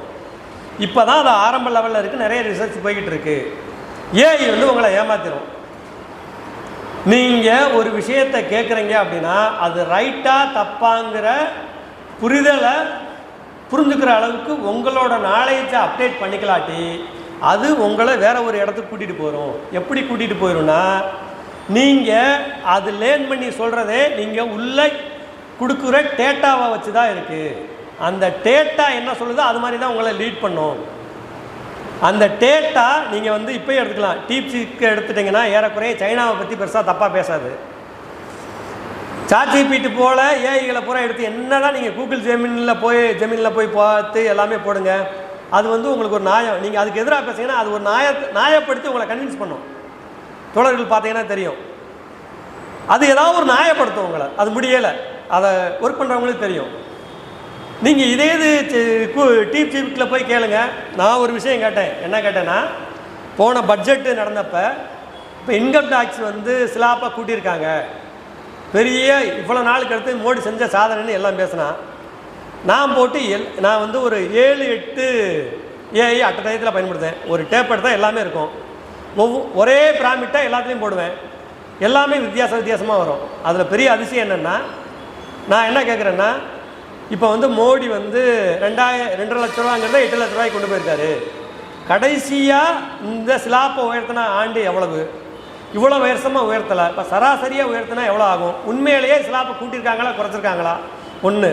இப்போ தான் அது ஆரம்ப லெவலில் இருக்குது, நிறைய ரிசர்ச் போய்கிட்டு இருக்கு. ஏஐ வந்து உங்களை ஏமாத்திரும். நீங்கள் ஒரு விஷயத்தை கேட்குறீங்க அப்படின்னா அது ரைட்டாக தப்பாங்கிற புரிதலை புரிஞ்சுக்கிற அளவுக்கு உங்களோட நாலேஜை அப்டேட் பண்ணிக்கலாட்டி அது உங்களை வேற ஒரு இடத்துக்கு கூட்டிகிட்டு போயிடும். எப்படி கூட்டிகிட்டு போயிடும்னா, நீங்கள் அது லேர்ன் பண்ணி சொல்கிறதே நீங்கள் உள்ளே கொடுக்குற டேட்டாவை வச்சு தான் இருக்குது. அந்த டேட்டா என்ன சொல்லுதோ அது மாதிரி தான் உங்களை லீட் பண்ணும். அந்த டேட்டா நீங்கள் வந்து இப்போயே எடுத்துக்கலாம். டீப்சீக்கு எடுத்துட்டிங்கன்னா ஏறக்குறைய சைனாவை பற்றி பெருசாக தப்பாக பேசாது. சாட்ஜிபிடி போல் ஏஐகளை பூரா எடுத்து என்ன தான் நீங்கள் கூகுள் ஜெமினில் போய் பார்த்து எல்லாமே போடுங்க, அது வந்து உங்களுக்கு ஒரு நியாயம். நீங்கள் அதுக்கு எதிராக பேசுங்கன்னா அது ஒரு நியாயப்படுத்தி உங்களை கன்வின்ஸ் பண்ணும். தோழர்கள் பார்த்தீங்கன்னா தெரியும், அது ஏதாவது ஒரு நியாயப்படுத்தும் உங்களை. அது முடியலை, அதை ஒர்க் பண்ணுறவங்களுக்கு தெரியும். நீங்கள் இதே இது டீப்சீக்கில் போய் கேளுங்க. நான் ஒரு விஷயம் கேட்டேன். என்ன கேட்டேன்னா, போன பட்ஜெட்டு நடந்தப்போ இப்போ இன்கம் டேக்ஸ் வந்து சிலாப்பாக கூட்டியிருக்காங்க, பெரிய இவ்வளோ நாளுக்கு அடுத்து மோடி செஞ்ச சாதனைன்னு எல்லாம் பேசினான். நான் போட்டு நான் வந்து ஒரு 7-8 ஏஐ அட்ட டயத்தில் பயன்படுத்தேன். ஒரு டேப் எடுத்தால் எல்லாமே இருக்கும், ஒரே ப்ராமிட்டாக எல்லாத்துலேயும் போடுவேன், எல்லாமே வித்தியாசமாக வரும். அதில் பெரிய அதிசயம் என்னென்னா, நான் என்ன கேட்குறேன்னா, இப்போ வந்து மோடி வந்து 2.5 லட்ச ரூபாங்கிறத 8 லட்ச ரூபாய்க்கு கொண்டு போயிருக்காரு. கடைசியாக இந்த சிலாப்பை உயர்த்தின ஆண்டு எவ்வளவு? இவ்வளோ வருஷமாக உயர்த்தலை. இப்போ சராசரியாக உயர்த்தினா எவ்வளோ ஆகும்? உண்மையிலேயே சிலாப்பை கூட்டியிருக்காங்களா குறைச்சிருக்காங்களா? ஒன்று.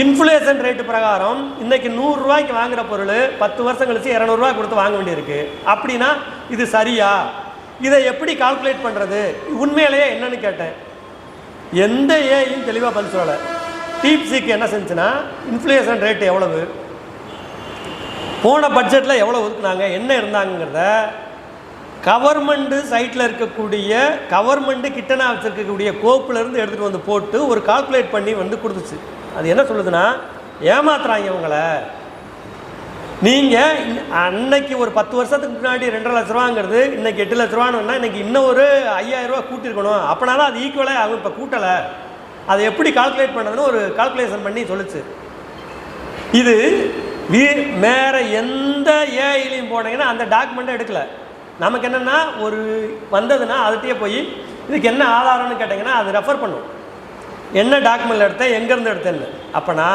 இன்ஃப்ளேஷன் ரேட்டு பிரகாரம் இன்றைக்கி 100 ரூபாய்க்கு வாங்குகிற பொருள் 10 வருஷம் கழிச்சு 200 ரூபாய் கொடுத்து வாங்க வேண்டியிருக்கு. அப்படின்னா இது சரியா? இதை எப்படி கால்குலேட் பண்ணுறது? உண்மையிலேயே என்னன்னு கேட்டேன். எந்த ஏயும் தெளிவாக பதில் சொல்லலை. டீப்சீக்கு என்ன செஞ்சுன்னா, இன்ஃப்ளேஷன் ரேட்டு எவ்வளவு, போன பட்ஜெட்டில் எவ்வளோ ஒதுக்குனாங்க, என்ன இருந்தாங்கிறத கவர்மெண்ட்டு சைட்டில் இருக்கக்கூடிய கவர்மெண்ட்டு கிட்டனா வச்சுருக்கக்கூடிய கோப்பிலேருந்து எடுத்துகிட்டு வந்து போட்டு ஒரு கால்குலேட் பண்ணி வந்து கொடுத்துச்சு. அது என்ன சொல்லுதுன்னா, ஏமாத்துறாங்க இவங்களை. நீங்கள் அன்னைக்கு ஒரு 10 வருஷத்துக்கு முன்னாடி 2.5 லட்ச ரூபாங்கிறது இன்றைக்கி 8 லட்ச ரூபான்னு இன்றைக்கி இன்னும் ஒரு 5000 ரூபா கூட்டியிருக்கணும். அப்படினாலும் அது ஈக்குவலாக ஆகும். இப்போ கூட்டலை, அதை எப்படி கால்குலேட் பண்ணுறதுன்னு ஒரு கால்குலேஷன் பண்ணி சொல்லிச்சு. இது வேறு எந்த ஏஐலையும் போனீங்கன்னா அந்த டாக்குமெண்ட்டை எடுக்கலை. நமக்கு என்னென்னா, ஒரு வந்ததுன்னா அதுகிட்டே போய் இதுக்கு என்ன ஆதாரம்னு கேட்டிங்கன்னா அது ரெஃபர் பண்ணும், என்ன டாக்குமெண்ட் எடுத்தேன், எங்கேருந்து எடுத்தேன்னு. அப்போனா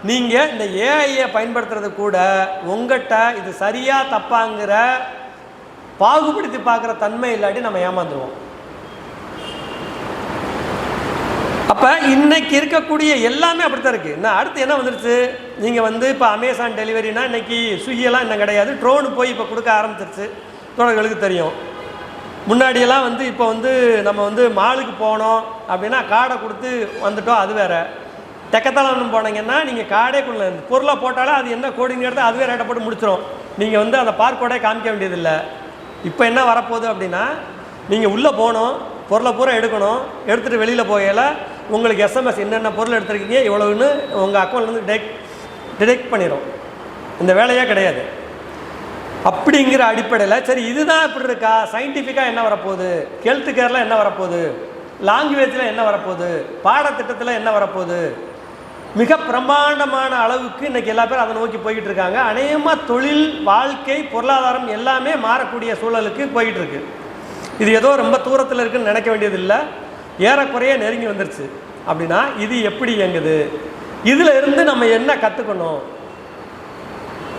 நீங்கள் இந்த ஏஐயை பயன்படுத்துறது கூட உங்கள்கிட்ட இது சரியாக தப்பாங்கிற பாகுபடுத்தி பார்க்குற தன்மை இல்லாட்டி நம்ம ஏமாந்துருவோம். அப்போ இன்றைக்கி இருக்கக்கூடிய எல்லாமே அப்படி தான் இருக்குது. இன்னும் அடுத்து என்ன வந்துருச்சு, நீங்கள் வந்து இப்போ அமேசான் டெலிவரினா இன்றைக்கி ஸ்விக்கியெல்லாம் இன்னும் கிடையாது, ட்ரோனு போய் இப்போ கொடுக்க ஆரம்பிச்சிருச்சு. தோழர்களுக்கு தெரியும். முன்னாடியெல்லாம் வந்து இப்போ வந்து நம்ம வந்து மாலுக்கு போனோம் அப்படின்னா கார்டை கொடுத்து வந்துட்டோம், அது வேறு. தெக்கத்தலம் போனீங்கன்னா நீங்கள் கார்டே கொள்ள பொருளாக போட்டாலே அது என்ன கோடிங் எடுத்து அதுவே ரேட்டை போட்டு முடிச்சிடும். நீங்கள் வந்து அந்த பார்க்கோடே காமிக்க வேண்டியதில்லை. இப்போ என்ன வரப்போகுது அப்படின்னா, நீங்கள் உள்ளே போகணும், பொருளை பூரா எடுக்கணும், எடுத்துகிட்டு வெளியில் போகையில் உங்களுக்கு எஸ்எம்எஸ் என்னென்ன பொருள் எடுத்துருக்கீங்க இவ்வளோன்னு உங்கள் அக்கௌண்ட்லேருந்து டிடெக்ட் பண்ணிடும். இந்த வேலையே கிடையாது. அப்படிங்கிற அடிப்படையில் சரி இதுதான் இப்படி இருக்கா, சயின்டிஃபிக்காக என்ன வரப்போகுது, ஹெல்த் கேரில் என்ன வரப்போகுது, லாங்குவேஜில் என்ன வரப்போகுது, பாடத்திட்டத்தில் என்ன வரப்போகுது, மிக பிரம்மாண்டமான அளவுக்கு இன்றைக்கி எல்லா பேரும் அதை நோக்கி போய்கிட்டு இருக்காங்க. அநேகமாக தொழில், வாழ்க்கை, பொருளாதாரம் எல்லாமே மாறக்கூடிய சூழலுக்கு போய்கிட்டு இருக்கு. இது ஏதோ ரொம்ப தூரத்தில் இருக்குன்னு நினைக்க வேண்டியதில்லை, ஏறக்குறைய நெருங்கி வந்துருச்சு. அப்படின்னா இது எப்படி இயங்குது, இதில் இருந்து நம்ம என்ன கற்றுக்கணும்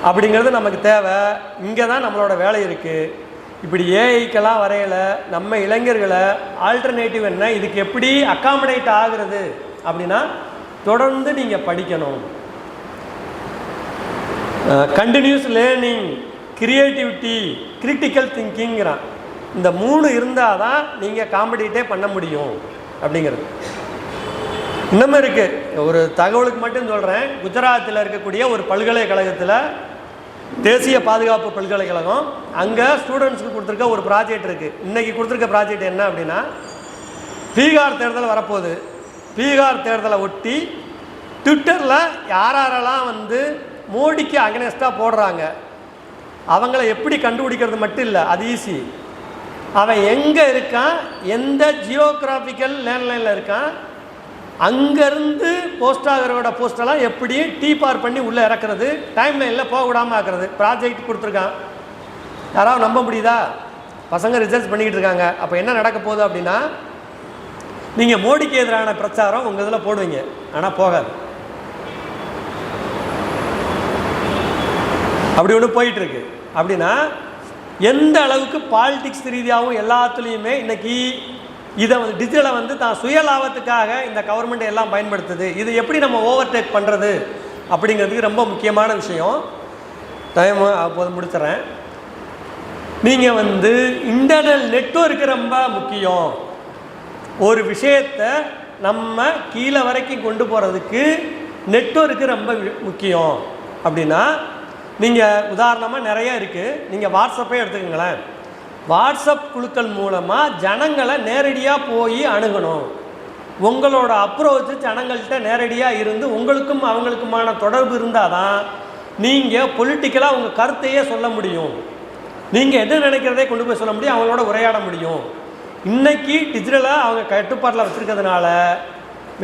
அப்படிங்கிறது நமக்கு தேவை. இங்கே தான் நம்மளோட வேலை இருக்குது. இப்படி ஏஐக்கெல்லாம் வரையலை, நம்ம இளைஞர்களை ஆல்டர்னேட்டிவ் என்ன, இதுக்கு எப்படி அக்காமடேட் ஆகுறது அப்படின்னா தொடர்ந்து நீங்கள் படிக்கணும். கண்டினியூஸ் லேர்னிங், கிரியேட்டிவிட்டி, கிரிட்டிக்கல் திங்கிங்கிறான். இந்த 3 இருந்தால் தான் நீங்கள் காம்படிட்டே பண்ண முடியும் அப்படிங்கிறது. இன்னமும் இருக்குது. ஒரு தகவலுக்கு மட்டும் சொல்கிறேன். குஜராத்தில் இருக்கக்கூடிய ஒரு பல்கலைக்கழகத்தில், தேசிய பாதுகாப்பு பல்கலைக்கழகம், அங்கே ஸ்டூடெண்ட்ஸுக்கு கொடுத்துருக்க ஒரு ப்ராஜெக்ட் இருக்குது. இன்றைக்கி கொடுத்துருக்க ப்ராஜெக்ட் என்ன அப்படின்னா, பீகார் தேர்தல் வரப்போகுது. பீகார் தேர்தலை ஒட்டி ட்விட்டரில் யாரெல்லாம் வந்து மோடிக்கு அகென்ஸ்டாக போடுறாங்க அவங்கள எப்படி கண்டுபிடிக்கிறது மட்டும் இல்லை, அது ஈஸி. அவன் எங்கே இருக்கான், எந்த ஜியோகிராஃபிக்கல் லேண்ட்லைனில் இருக்கான், அங்கேருந்து போஸ்ட் ஆகிறோட போஸ்டெல்லாம் எப்படி டீபார் பண்ணி உள்ளே இறக்குறது, டைம் லைனில் போக விடாமல் ஆக்குறது. ப்ராஜெக்ட் கொடுத்துருக்கான். யாராவது நம்ப முடியுதா? பசங்க ரிசர்ச் பண்ணிக்கிட்டு இருக்காங்க. அப்போ என்ன நடக்க போகுது அப்படின்னா, நீங்கள் மோடிக்கு எதிரான பிரச்சாரம் உங்கள் இதில் போடுவீங்க, ஆனால் போகாது. அப்படி ஒன்று போயிட்டுருக்கு. அப்படின்னா எந்த அளவுக்கு பாலிடிக்ஸ் ரீதியாகவும் எல்லாத்துலேயுமே இன்றைக்கி இதை வந்து டிஜிட்டலை வந்து தான் சுய லாபத்துக்காக இந்த கவர்மெண்ட் எல்லாம் பயன்படுத்துது. இது எப்படி நம்ம ஓவர்டேக் பண்ணுறது அப்படிங்கிறதுக்கு ரொம்ப முக்கியமான விஷயம். டைம் அப்போது முடிச்சிட்றேன். நீங்கள் வந்து இன்டர்னல் நெட்வொர்க்கு ரொம்ப முக்கியம். ஒரு விஷயத்தை நம்ம கீழே வரைக்கும் கொண்டு போகிறதுக்கு நெட்வொர்க்கு ரொம்ப முக்கியம். அப்படின்னா நீங்கள் உதாரணமாக நிறைய இருக்குது. நீங்கள் வாட்ஸ்அப்பே எடுத்துக்கங்களேன். வாட்ஸ்அப் குழுக்கள் மூலமாக ஜனங்களை நேரடியாக போய் அணுகணும். உங்களோட அப்ரோச்சு ஜனங்கள்கிட்ட நேரடியாக இருந்து உங்களுக்கும் அவங்களுக்குமான தொடர்பு இருந்தால் தான் நீங்கள் பொலிட்டிக்கலாக உங்கள் கருத்தையே சொல்ல முடியும். நீங்கள் என்ன நினைக்கிறதே கொண்டு போய் சொல்ல முடியும், அவங்களோட உரையாட முடியும். இன்றைக்கி டிஜிட்டலாக அவங்க கட்டுப்பாட்டில் வச்சுருக்கிறதுனால,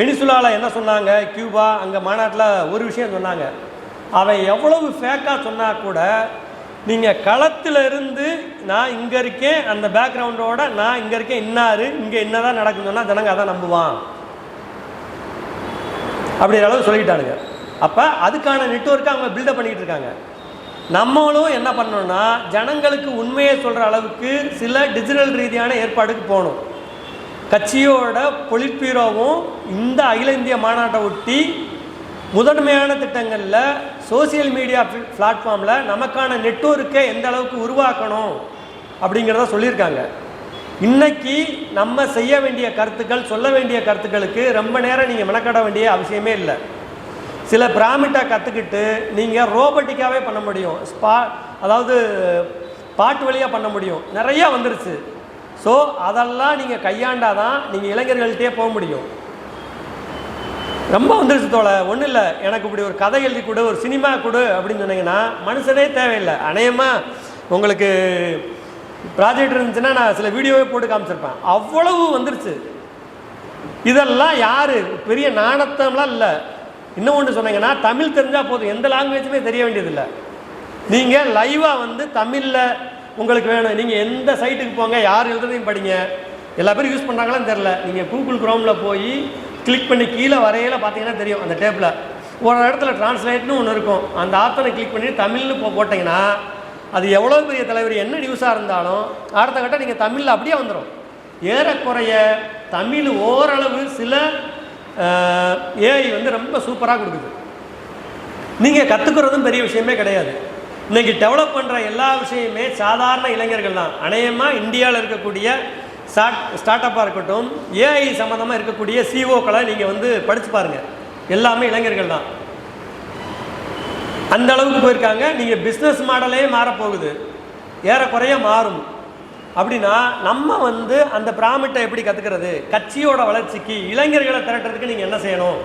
வெனிசுலாவில் என்ன சொன்னாங்க, கியூபா அங்கே மாநாட்டில் ஒரு விஷயம் சொன்னாங்க. அவன் எவ்வளவு ஃபேக்காக சொன்னால் கூட நீங்கள் களத்தில் இருந்து நான் இங்கே இருக்கேன், அந்த பேக்ரவுண்டோட நான் இங்கே இருக்கேன், இன்னாரு இங்கே என்னதான் நடக்குதுன்னு சொன்னால் ஜனங்க அதான் நம்புவான் அப்படிங்கிற அளவு சொல்லிக்கிட்டானுங்க. அப்போ அதுக்கான நெட்வொர்க்கை அவங்க பில்டப் பண்ணிக்கிட்டு இருக்காங்க. நம்மளும் என்ன பண்ணோம்னா, ஜனங்களுக்கு உண்மையை சொல்கிற அளவுக்கு சில டிஜிட்டல் ரீதியான ஏற்பாடுக்கு போகணும். கட்சியோட பொலிட் பியூரோவும் இந்த அகில இந்திய மாநாட்டை ஒட்டி முதன்மையான திட்டங்களில் சோசியல் மீடியா பிளாட்ஃபார்மில் நமக்கான நெட்வொர்க்கை எந்த அளவுக்கு உருவாக்கணும் அப்படிங்கிறத சொல்லியிருக்காங்க. இன்றைக்கி நம்ம செய்ய வேண்டிய கருத்துக்கள், சொல்ல வேண்டிய கருத்துக்களுக்கு ரொம்ப நேரம் நீங்கள் மெனக்கட வேண்டிய அவசியமே இல்லை. சில பிராமிட்டை கற்றுக்கிட்டு நீங்கள் ரோபோட்டிக்காகவே பண்ண முடியும். அதாவது பாட்டு வழியாக பண்ண முடியும். நிறையா வந்துருச்சு. ஸோ அதெல்லாம் நீங்கள் கையாண்டால் தான் நீங்கள் இளைஞர்கள்ட்டே போக முடியும். ரொம்ப வந்துருச்சு தோலை. ஒன்றும் இல்லை, எனக்கு இப்படி ஒரு கதை எழுதி கொடு, ஒரு சினிமா கொடு அப்படின்னு சொன்னீங்கன்னா மனுஷனே தேவையில்லை. அநேகமாக உங்களுக்கு ப்ராஜெக்ட் இருந்துச்சுன்னா நான் சில வீடியோவே போட்டு காமிச்சிருப்பேன். அவ்வளவு வந்துருச்சு. இதெல்லாம் யார் பெரிய நாணத்தம்லாம் இல்லை. இன்னும் ஒன்று சொன்னீங்கன்னா, தமிழ் தெரிஞ்சால் போதும், எந்த லாங்குவேஜுமே தெரிய வேண்டியதில்லை. நீங்கள் லைவாக வந்து தமிழில் உங்களுக்கு வேணும், நீங்கள் எந்த சைட்டுக்கு போங்க, யார் எழுதுறதையும் படிங்க. எல்லா பேரும் யூஸ் பண்ணுறாங்களான்னு தெரில. நீங்கள் கூகுள் குரோமில் போய் கிளிக் பண்ணி கீழே வரையில பார்த்தீங்கன்னா தெரியும். அந்த டேப்பில் ஒரு இடத்துல டிரான்ஸ்லேட்னு ஒன்று இருக்கும். அந்த ஆப்ஷனை கிளிக் பண்ணி தமிழ்னு போட்டிங்கன்னா அது எவ்வளோ பெரிய தலைவர் என்ன நியூஸாக இருந்தாலும் அடுத்த கட்டம் நீங்கள் தமிழில் அப்படியே வந்துடும். ஏறக்குறைய தமிழ் ஓரளவு சில ஏஐ வந்து ரொம்ப சூப்பராக கொடுக்குது. நீங்கள் கற்றுக்கிறதும் பெரிய விஷயமே கிடையாது. இன்றைக்கி டெவலப் பண்ணுற எல்லா விஷயமே சாதாரண இளைஞர்கள் தான். அநேகமாக இந்தியாவில் இருக்கக்கூடிய ஸ்டார்ட் அப்பாக இருக்கட்டும், ஏஐ சம்மந்தமாக இருக்கக்கூடிய சிஓக்களை நீங்கள் வந்து படித்து பாருங்கள், எல்லாமே இளைஞர்கள் தான். அந்த அளவுக்கு போயிருக்காங்க. நீங்கள் பிஸ்னஸ் மாடலே மாறப்போகுது, ஏறக்குறைய மாறும். அப்படின்னா நம்ம வந்து அந்த பிராமிட்டை எப்படி கற்றுக்கிறது, கட்சியோட வளர்ச்சிக்கு இளைஞர்களை திரட்டுறதுக்கு நீங்கள் என்ன செய்யணும்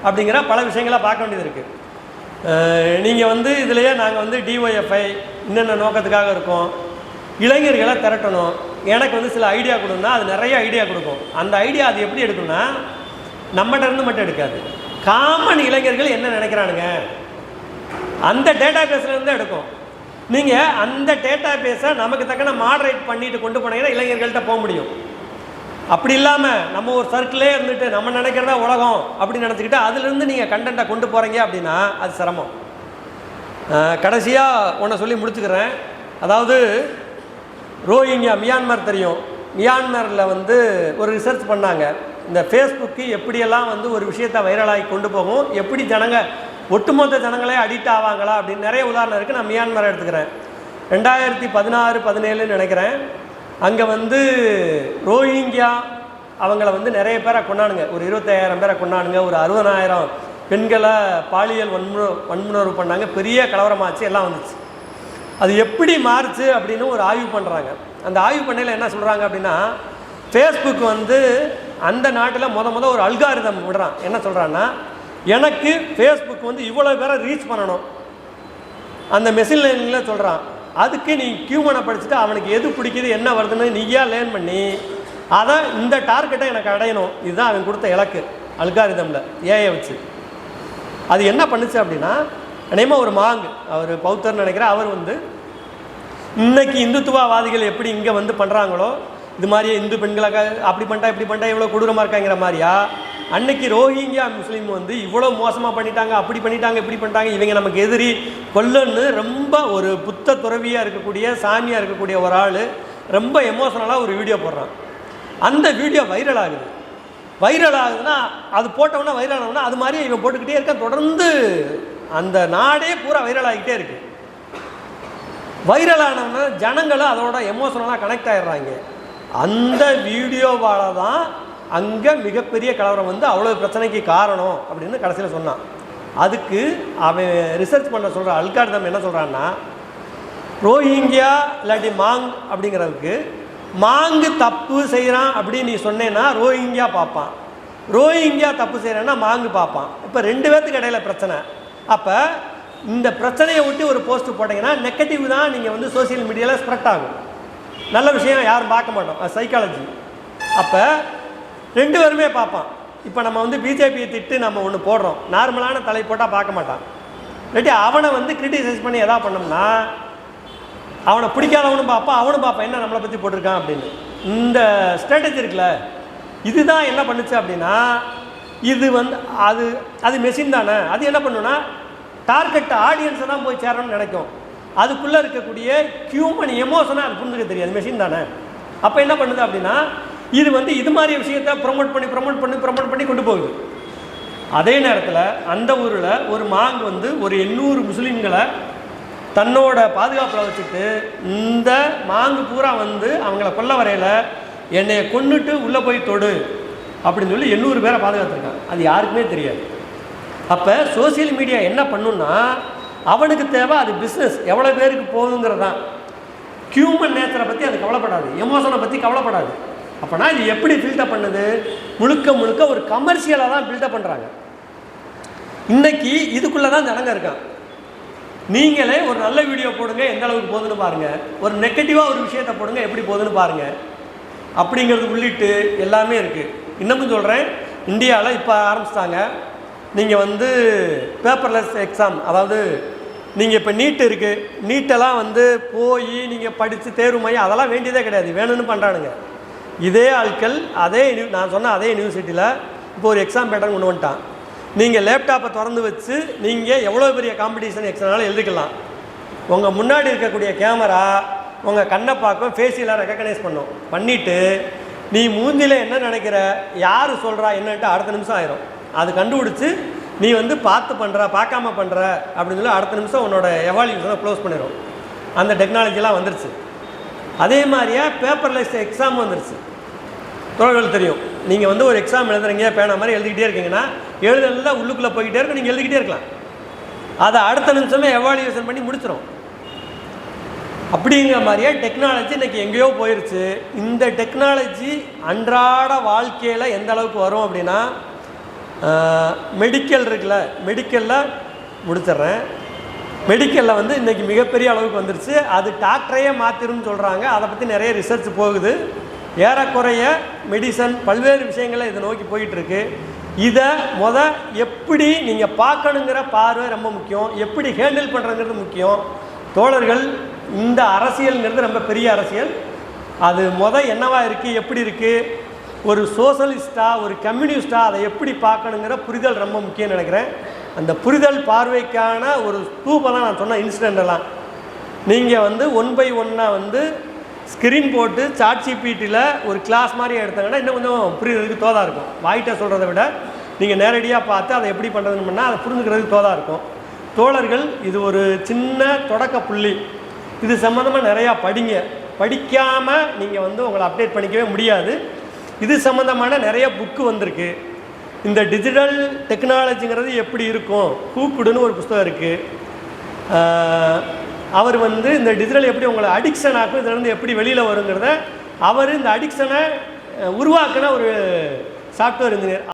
அப்படிங்கிற பல விஷயங்களாக பார்க்க வேண்டியது இருக்குது. நீங்கள் வந்து இதிலையே நாங்கள் வந்து டிஒஎஃப்ஐ என்னென்ன நோக்கத்துக்காக இருக்கோம், இளைஞர்களை திரட்டணும், எனக்கு வந்து சில ஐடியா கொடுன்னா அது நிறைய ஐடியா கொடுக்கும். அந்த ஐடியா அது எப்படி எடுக்கணும்னா நம்மகிட்ட இருந்து மட்டும் எடுக்காது, காமன் இளைஞர்கள் என்ன நினைக்கிறானுங்க அந்த டேட்டா பேஸ்லேருந்து எடுக்கும். நீங்கள் அந்த டேட்டா பேஸை நமக்கு தக்கன மாடரேட் பண்ணிட்டு கொண்டு போனீங்கன்னா இளைஞர்கள்ட்ட போக முடியும். அப்படி இல்லாமல் நம்ம ஒரு சர்க்கிளே இருந்துட்டு நம்ம நினைக்கிறதா உலகம் அப்படின்னு நினச்சிக்கிட்டு அதுலேருந்து நீங்கள் கண்டென்ட்டை கொண்டு போகிறீங்க அப்படின்னா அது சிரமம். கடைசியாக ஒன்று சொல்லி முடிச்சுக்கிறேன். அதாவது ரோஹிங்கியா, மியான்மர் தெரியும். மியான்மரில் வந்து ஒரு ரிசர்ச் பண்ணாங்க. இந்த ஃபேஸ்புக்கு எப்படியெல்லாம் வந்து ஒரு விஷயத்தை வைரலாகி கொண்டு போகும், எப்படி ஒட்டுமொத்த ஜனங்களே அடிக்ட் ஆவாங்களா அப்படின்னு நிறைய உதாரணம் இருக்குது. நான் மியான்மரை எடுத்துக்கிறேன். 2016-17 நினைக்கிறேன். அங்கே வந்து ரோஹிங்கியா அவங்கள வந்து நிறைய பேரை கொண்டானுங்க. ஒரு 25,000 பேரை கொண்டானுங்க. ஒரு 60,000 பெண்களை பாலியல் வன்முணர்வு பண்ணாங்க. பெரிய கலவரமாச்சு, எல்லாம் வந்துச்சு. அது எப்படி மாறுச்சு அப்படின்னு ஒரு ஆய்வு பண்ணுறாங்க. அந்த ஆய்வு பண்ணையில் என்ன சொல்கிறாங்க அப்படின்னா, ஃபேஸ்புக் வந்து அந்த நாட்டில் ஒரு அல்காரிதம் விடுறான். என்ன சொல்கிறான்னா, எனக்கு ஃபேஸ்புக் வந்து இவ்வளோ பேரை ரீச் பண்ணணும், அந்த மெஷின் லேர்னிங்கில் சொல்கிறான். அதுக்கு நீ ஹியூமனை படிச்சுட்டு அவனுக்கு எது பிடிக்குது என்ன வருதுன்னு நீயா லேர்ன் பண்ணி அதை இந்த டார்கெட்டை எனக்கு அடையணும். இதுதான் அவன் கொடுத்த இலக்கு அல்காரிதமில் ஏஐ வச்சு. அது என்ன பண்ணுச்சு அப்படின்னா, அநேகமாக ஒரு மாங்கு, அவர் பௌத்தர்னு நினைக்கிறேன், அவர் வந்து இன்னைக்கு இந்துத்துவவாதிகள் எப்படி இங்கே வந்து பண்ணுறாங்களோ இது மாதிரியே இந்து பெண்களாக அப்படி பண்ணிட்டா இப்படி பண்ணிட்டா இவ்வளோ கொடூரமாக இருக்காங்கிற மாதிரியா, அன்னைக்கு ரோஹிங்கியா முஸ்லீம் வந்து இவ்வளோ மோசமாக பண்ணிட்டாங்க, அப்படி பண்ணிட்டாங்க, இப்படி பண்ணிட்டாங்க, இவங்க நமக்கு எதிரி கொல்லன்னு ரொம்ப ஒரு புத்த துறவியாக இருக்கக்கூடிய சாமியாக இருக்கக்கூடிய ஒரு ஆள் ரொம்ப எமோஷனலாக ஒரு வீடியோ போடுறான். அந்த வீடியோ வைரல் ஆகுது. வைரல் ஆகுதுன்னா அது போட்டோம்னா வைரல் ஆனோம்னா அது மாதிரியே இவன் போட்டுக்கிட்டே இருக்கான். தொடர்ந்து அந்த நாடே பூரா வைரல் ஆகிக்கிட்டே இருக்கு. வைரல் ஆனோம்னா ஜனங்களும் அதோட எமோஷனலாக கனெக்ட் ஆகிடுறாங்க. அந்த வீடியோவால் தான் அங்கே மிகப்பெரிய கலவரம் வந்து அவ்வளோ பிரச்சனைக்கு காரணம் அப்படின்னு கடைசியில் சொன்னான். அதுக்கு அவன் ரிசர்ச் பண்ண சொல்கிற அல்காரிதம் என்ன சொல்கிறான்னா, ரோஹிங்கியா இல்லாட்டி மாங் அப்படிங்கிறதுக்கு மாங்கு தப்பு செய்கிறான் அப்படின்னு நீ சொன்னேன்னா ரோஹிங்கியா பார்ப்பான், ரோஹிங்கியா தப்பு செய்கிறான்னா மாங்கு பார்ப்பான். இப்போ 2 பேர்த்துக்கு இடையில பிரச்சனை. அப்போ இந்த பிரச்சனையை விட்டு ஒரு போஸ்ட்டு போட்டிங்கன்னா நெகட்டிவ் தான் நீங்கள் வந்து சோசியல் மீடியாவில் ஸ்ப்ரெட் ஆகும். நல்ல விஷயம் யாரும் பார்க்க மாட்டோம், அது சைக்காலஜி. அப்போ 2 பேருமே பார்ப்பான். இப்போ நம்ம வந்து பிஜேபியை திட்டு நம்ம ஒன்று போடுறோம், நார்மலான தலை போட்டால் பார்க்க மாட்டான். இல்லாட்டி அவனை வந்து கிரிட்டிசைஸ் பண்ணி எதா பண்ணோம்னா அவனை பிடிக்காதவனும் பார்ப்பான், அவனும் பார்ப்பான் என்ன நம்மளை பற்றி போட்டிருக்கான் அப்படின்னு. இந்த ஸ்ட்ராட்டஜி இருக்குல்ல, இதுதான் என்ன பண்ணுச்சு அப்படின்னா, இது வந்து அது அது மெஷின் தானே, அது என்ன பண்ணுன்னா டார்கெட் ஆடியன்ஸை தான் போய் சேரணும்னு நினைக்கும். அதுக்குள்ளே இருக்கக்கூடிய ஹியூமன் எமோஷனாக அது புரிஞ்சுக்க தெரியாது, மெஷின் தானே. அப்போ என்ன பண்ணுது அப்படின்னா, இது வந்து இது மாதிரி விஷயத்தை ப்ரொமோட் பண்ணி கொண்டு போகுது. அதே நேரத்தில் அந்த ஊரில் ஒரு மாங்கு வந்து ஒரு 800 முஸ்லீம்களை தன்னோட பாதுகாப்பில் வச்சுட்டு இந்த மாங்கு பூரா வந்து அவங்கள கொல்ல வரையில் என்னைய கொன்னுட்டு உள்ளே போய் தொடு அப்படின்னு சொல்லி 800 பேரை பாதுகாத்துருக்காங்க. அது யாருக்குமே தெரியாது. அப்போ சோசியல் மீடியா என்ன பண்ணுன்னா, அவனுக்கு தேவை அது பிஸ்னஸ், எவ்வளோ பேருக்கு போகுங்கிறது தான். ஹியூமன் நேச்சரை பற்றி அது கவலைப்படாது, எமோஷனை பற்றி கவலைப்படாது. அப்போனா இது எப்படி ஃபில்டர் பண்ணுது, முழுக்க ஒரு கமர்ஷியலாக தான் பில்டப் பண்ணுறாங்க. இன்றைக்கி இதுக்குள்ளே தான் ஜனங்க இருக்கான். நீங்களே ஒரு நல்ல வீடியோ போடுங்க, எந்த அளவுக்கு போகுதுன்னு பாருங்கள், ஒரு நெகட்டிவாக ஒரு விஷயத்தை போடுங்க, எப்படி போகுதுன்னு பாருங்கள். அப்படிங்கிறது உள்ளிட்டு எல்லாமே இருக்குது. இன்னமும் சொல்கிறேன், இந்தியாவில் இப்போ ஆரம்பிச்சிட்டாங்க. நீங்கள் வந்து பேப்பர்லெஸ் எக்ஸாம், அதாவது நீங்கள் இப்போ நீட்டு இருக்குது, நீட்டெல்லாம் வந்து போய் நீங்கள் படித்து தேர்வு மையம் அதெல்லாம் வேண்டியதே கிடையாது, வேணும்னு பண்ணுறானுங்க. இதே ஆட்கள் நான் சொன்ன அதே யூனிவர்சிட்டியில் இப்போ ஒரு எக்ஸாம் பேட்டர்ன் கொண்டு வந்துட்டான். நீங்கள் லேப்டாப்பை திறந்து வச்சு நீங்கள் எவ்வளோ பெரிய காம்படிஷன் எக்ஸாம்னாலும் எழுதிக்கலாம். உங்கள் முன்னாடி இருக்கக்கூடிய கேமரா உங்கள் கண்ணை பார்க்கும், ஃபேஸில் ரெக்கக்னைஸ் பண்ணிவிட்டு நீ மூஞ்சியில் என்ன நினைக்கிற, யார் சொல்கிறா என்னன்ட்டு அடுத்த நிமிஷம் ஆயிரும். அது கண்டுபிடிச்சி நீ வந்து பார்க்காம பண்ணுற அப்படின்னு சொல்லி அடுத்த நிமிஷம் உன்னோட எவால்யூஷனை க்ளோஸ் பண்ணிடும். அந்த டெக்னாலஜிலாம் வந்துருச்சு. அதே மாதிரியா பேப்பர்லெஸ் எக்ஸாம் வந்துருச்சு. தோழர்கள் தெரியும், நீங்கள் வந்து ஒரு எக்ஸாம் எழுதுறீங்க, பேனா மாதிரி எழுதிக்கிட்டே இருக்கீங்கன்னா எழுதலாம் உள்ளுக்குள்ளே போய்கிட்டே இருக்கும், நீங்கள் எழுதிக்கிட்டே இருக்கலாம். அதை அடுத்த நிமிஷமே எவால்யூஷன் பண்ணி முடிச்சிடும். அப்படிங்கிற மாதிரியே டெக்னாலஜி இன்றைக்கி எங்கேயோ போயிடுச்சு. இந்த டெக்னாலஜி அன்றாட வாழ்க்கையில் எந்த அளவுக்கு வரும் அப்படின்னா, மெடிக்கல் இருக்குல்ல, மெடிக்கலில் முடிச்சிட்றேன். மெடிக்கலில் வந்து இன்றைக்கி மிகப்பெரிய அளவுக்கு வந்துருச்சு. அது டாக்டரையே மாற்றிரும்னு சொல்கிறாங்க. அதை பற்றி நிறைய ரிசர்ச் போகுது. ஏறக்குறைய மெடிசன் பல்வேறு விஷயங்களை இதை நோக்கி போயிட்டுருக்கு. இதை எப்படி நீங்கள் பார்க்கணுங்கிற பார்வை ரொம்ப முக்கியம், எப்படி ஹேண்டில் பண்ணுறங்கிறது முக்கியம். தோழர்கள், இந்த அரசியல்ங்கிறது ரொம்ப பெரிய அரசியல். அது என்னவா இருக்குது, எப்படி இருக்குது, ஒரு சோசலிஸ்ட்டாக ஒரு கம்யூனிஸ்ட்டாக அதை எப்படி பார்க்கணுங்கிற புரிதல் ரொம்ப முக்கியம்னு நினைக்கிறேன். அந்த புரிதல் பார்வைக்கான ஒரு ஸ்தூபம் தான் நான் சொன்ன இன்சிடென்டெல்லாம். நீங்கள் 1 by 1 ஸ்க்ரீன் போட்டு ChatGPTயில் ஒரு கிளாஸ் மாதிரி எடுத்தாங்கன்னா இன்னும் கொஞ்சம் புரிகிறதுக்கு தோதாக இருக்கும். வாய்ட்ட சொல்கிறத விட நீங்கள் நேரடியாக பார்த்து அதை எப்படி பண்ணுறதுன்னு பண்ணால் அதை புரிஞ்சுக்கிறதுக்கு தோதாக இருக்கும். தோழர்கள், இது ஒரு சின்ன தொடக்க புள்ளி. இது சம்மந்தமாக நிறையா படிங்க. படிக்காமல் நீங்கள் உங்களை அப்டேட் பண்ணிக்கவே முடியாது. இது சம்மந்தமான நிறைய புக்கு வந்திருக்கு. இந்த டிஜிட்டல் டெக்னாலஜிங்கிறது எப்படி இருக்கும், கூக்குடுன்னு ஒரு புத்தகம் இருக்குது. அவர் இந்த டிஜிட்டல் எப்படி உங்களை அடிக்ஷன் ஆக்கும், இதிலேருந்து எப்படி வெளியில் வருங்கிறத அவர் இந்த அடிக்ஷனை உருவாக்குன ஒரு சாஃப்ட்வேர் இன்ஜினியர்.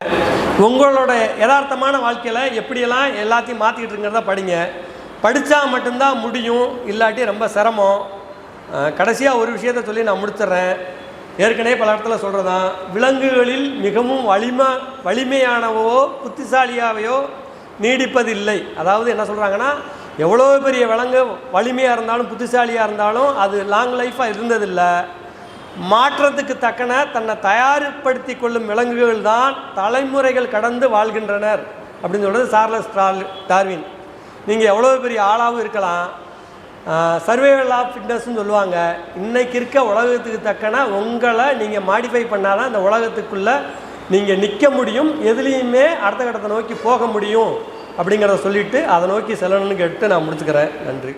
உங்களோட யதார்த்தமான வாழ்க்கையில் எப்படியெல்லாம் எல்லாத்தையும் மாற்றிக்கிட்டு இருக்கிறத படிங்க. படித்தா மட்டும்தான் முடியும், இல்லாட்டி ரொம்ப சிரமம். கடைசியாக ஒரு விஷயத்தை சொல்லி நான் முடிச்சிட்றேன். ஏற்கனவே பல இடத்துல சொல்கிறதான், விலங்குகளில் மிகவும் வலிமையானவோ புத்திசாலியாவையோ நீடிப்பதில்லை. அதாவது என்ன சொல்கிறாங்கன்னா, எவ்வளோ பெரிய விலங்கு வலிமையாக இருந்தாலும் புத்திசாலியாக இருந்தாலும் அது லாங் லைஃபாக இருந்ததில்லை. மாற்றத்துக்கு தக்கன தன்னை தயார்படுத்தி கொள்ளும் விலங்குகள் தான் தலைமுறைகள் கடந்து வாழ்கின்றனர் அப்படின்னு சொல்கிறது சார்லஸ் டார்வின். நீங்கள் எவ்வளோ பெரிய ஆளாகவும் இருக்கலாம், சர்வைவல் ஆஃப் ஃபிட்னஸ்ன்னு சொல்லுவாங்க. இன்றைக்கி இருக்க உலகத்துக்கு தக்கன உங்களை நீங்கள் மாடிஃபை பண்ணால் தான் இந்த உலகத்துக்குள்ளே நீங்கள் நிற்க முடியும், எதுலேயுமே அடுத்த கட்டத்தை நோக்கி போக முடியும் அப்படிங்கிறத சொல்லிவிட்டு அதை நோக்கி செல்லணும்னு கேட்டு நான் முடிச்சுக்கிறேன். நன்றி.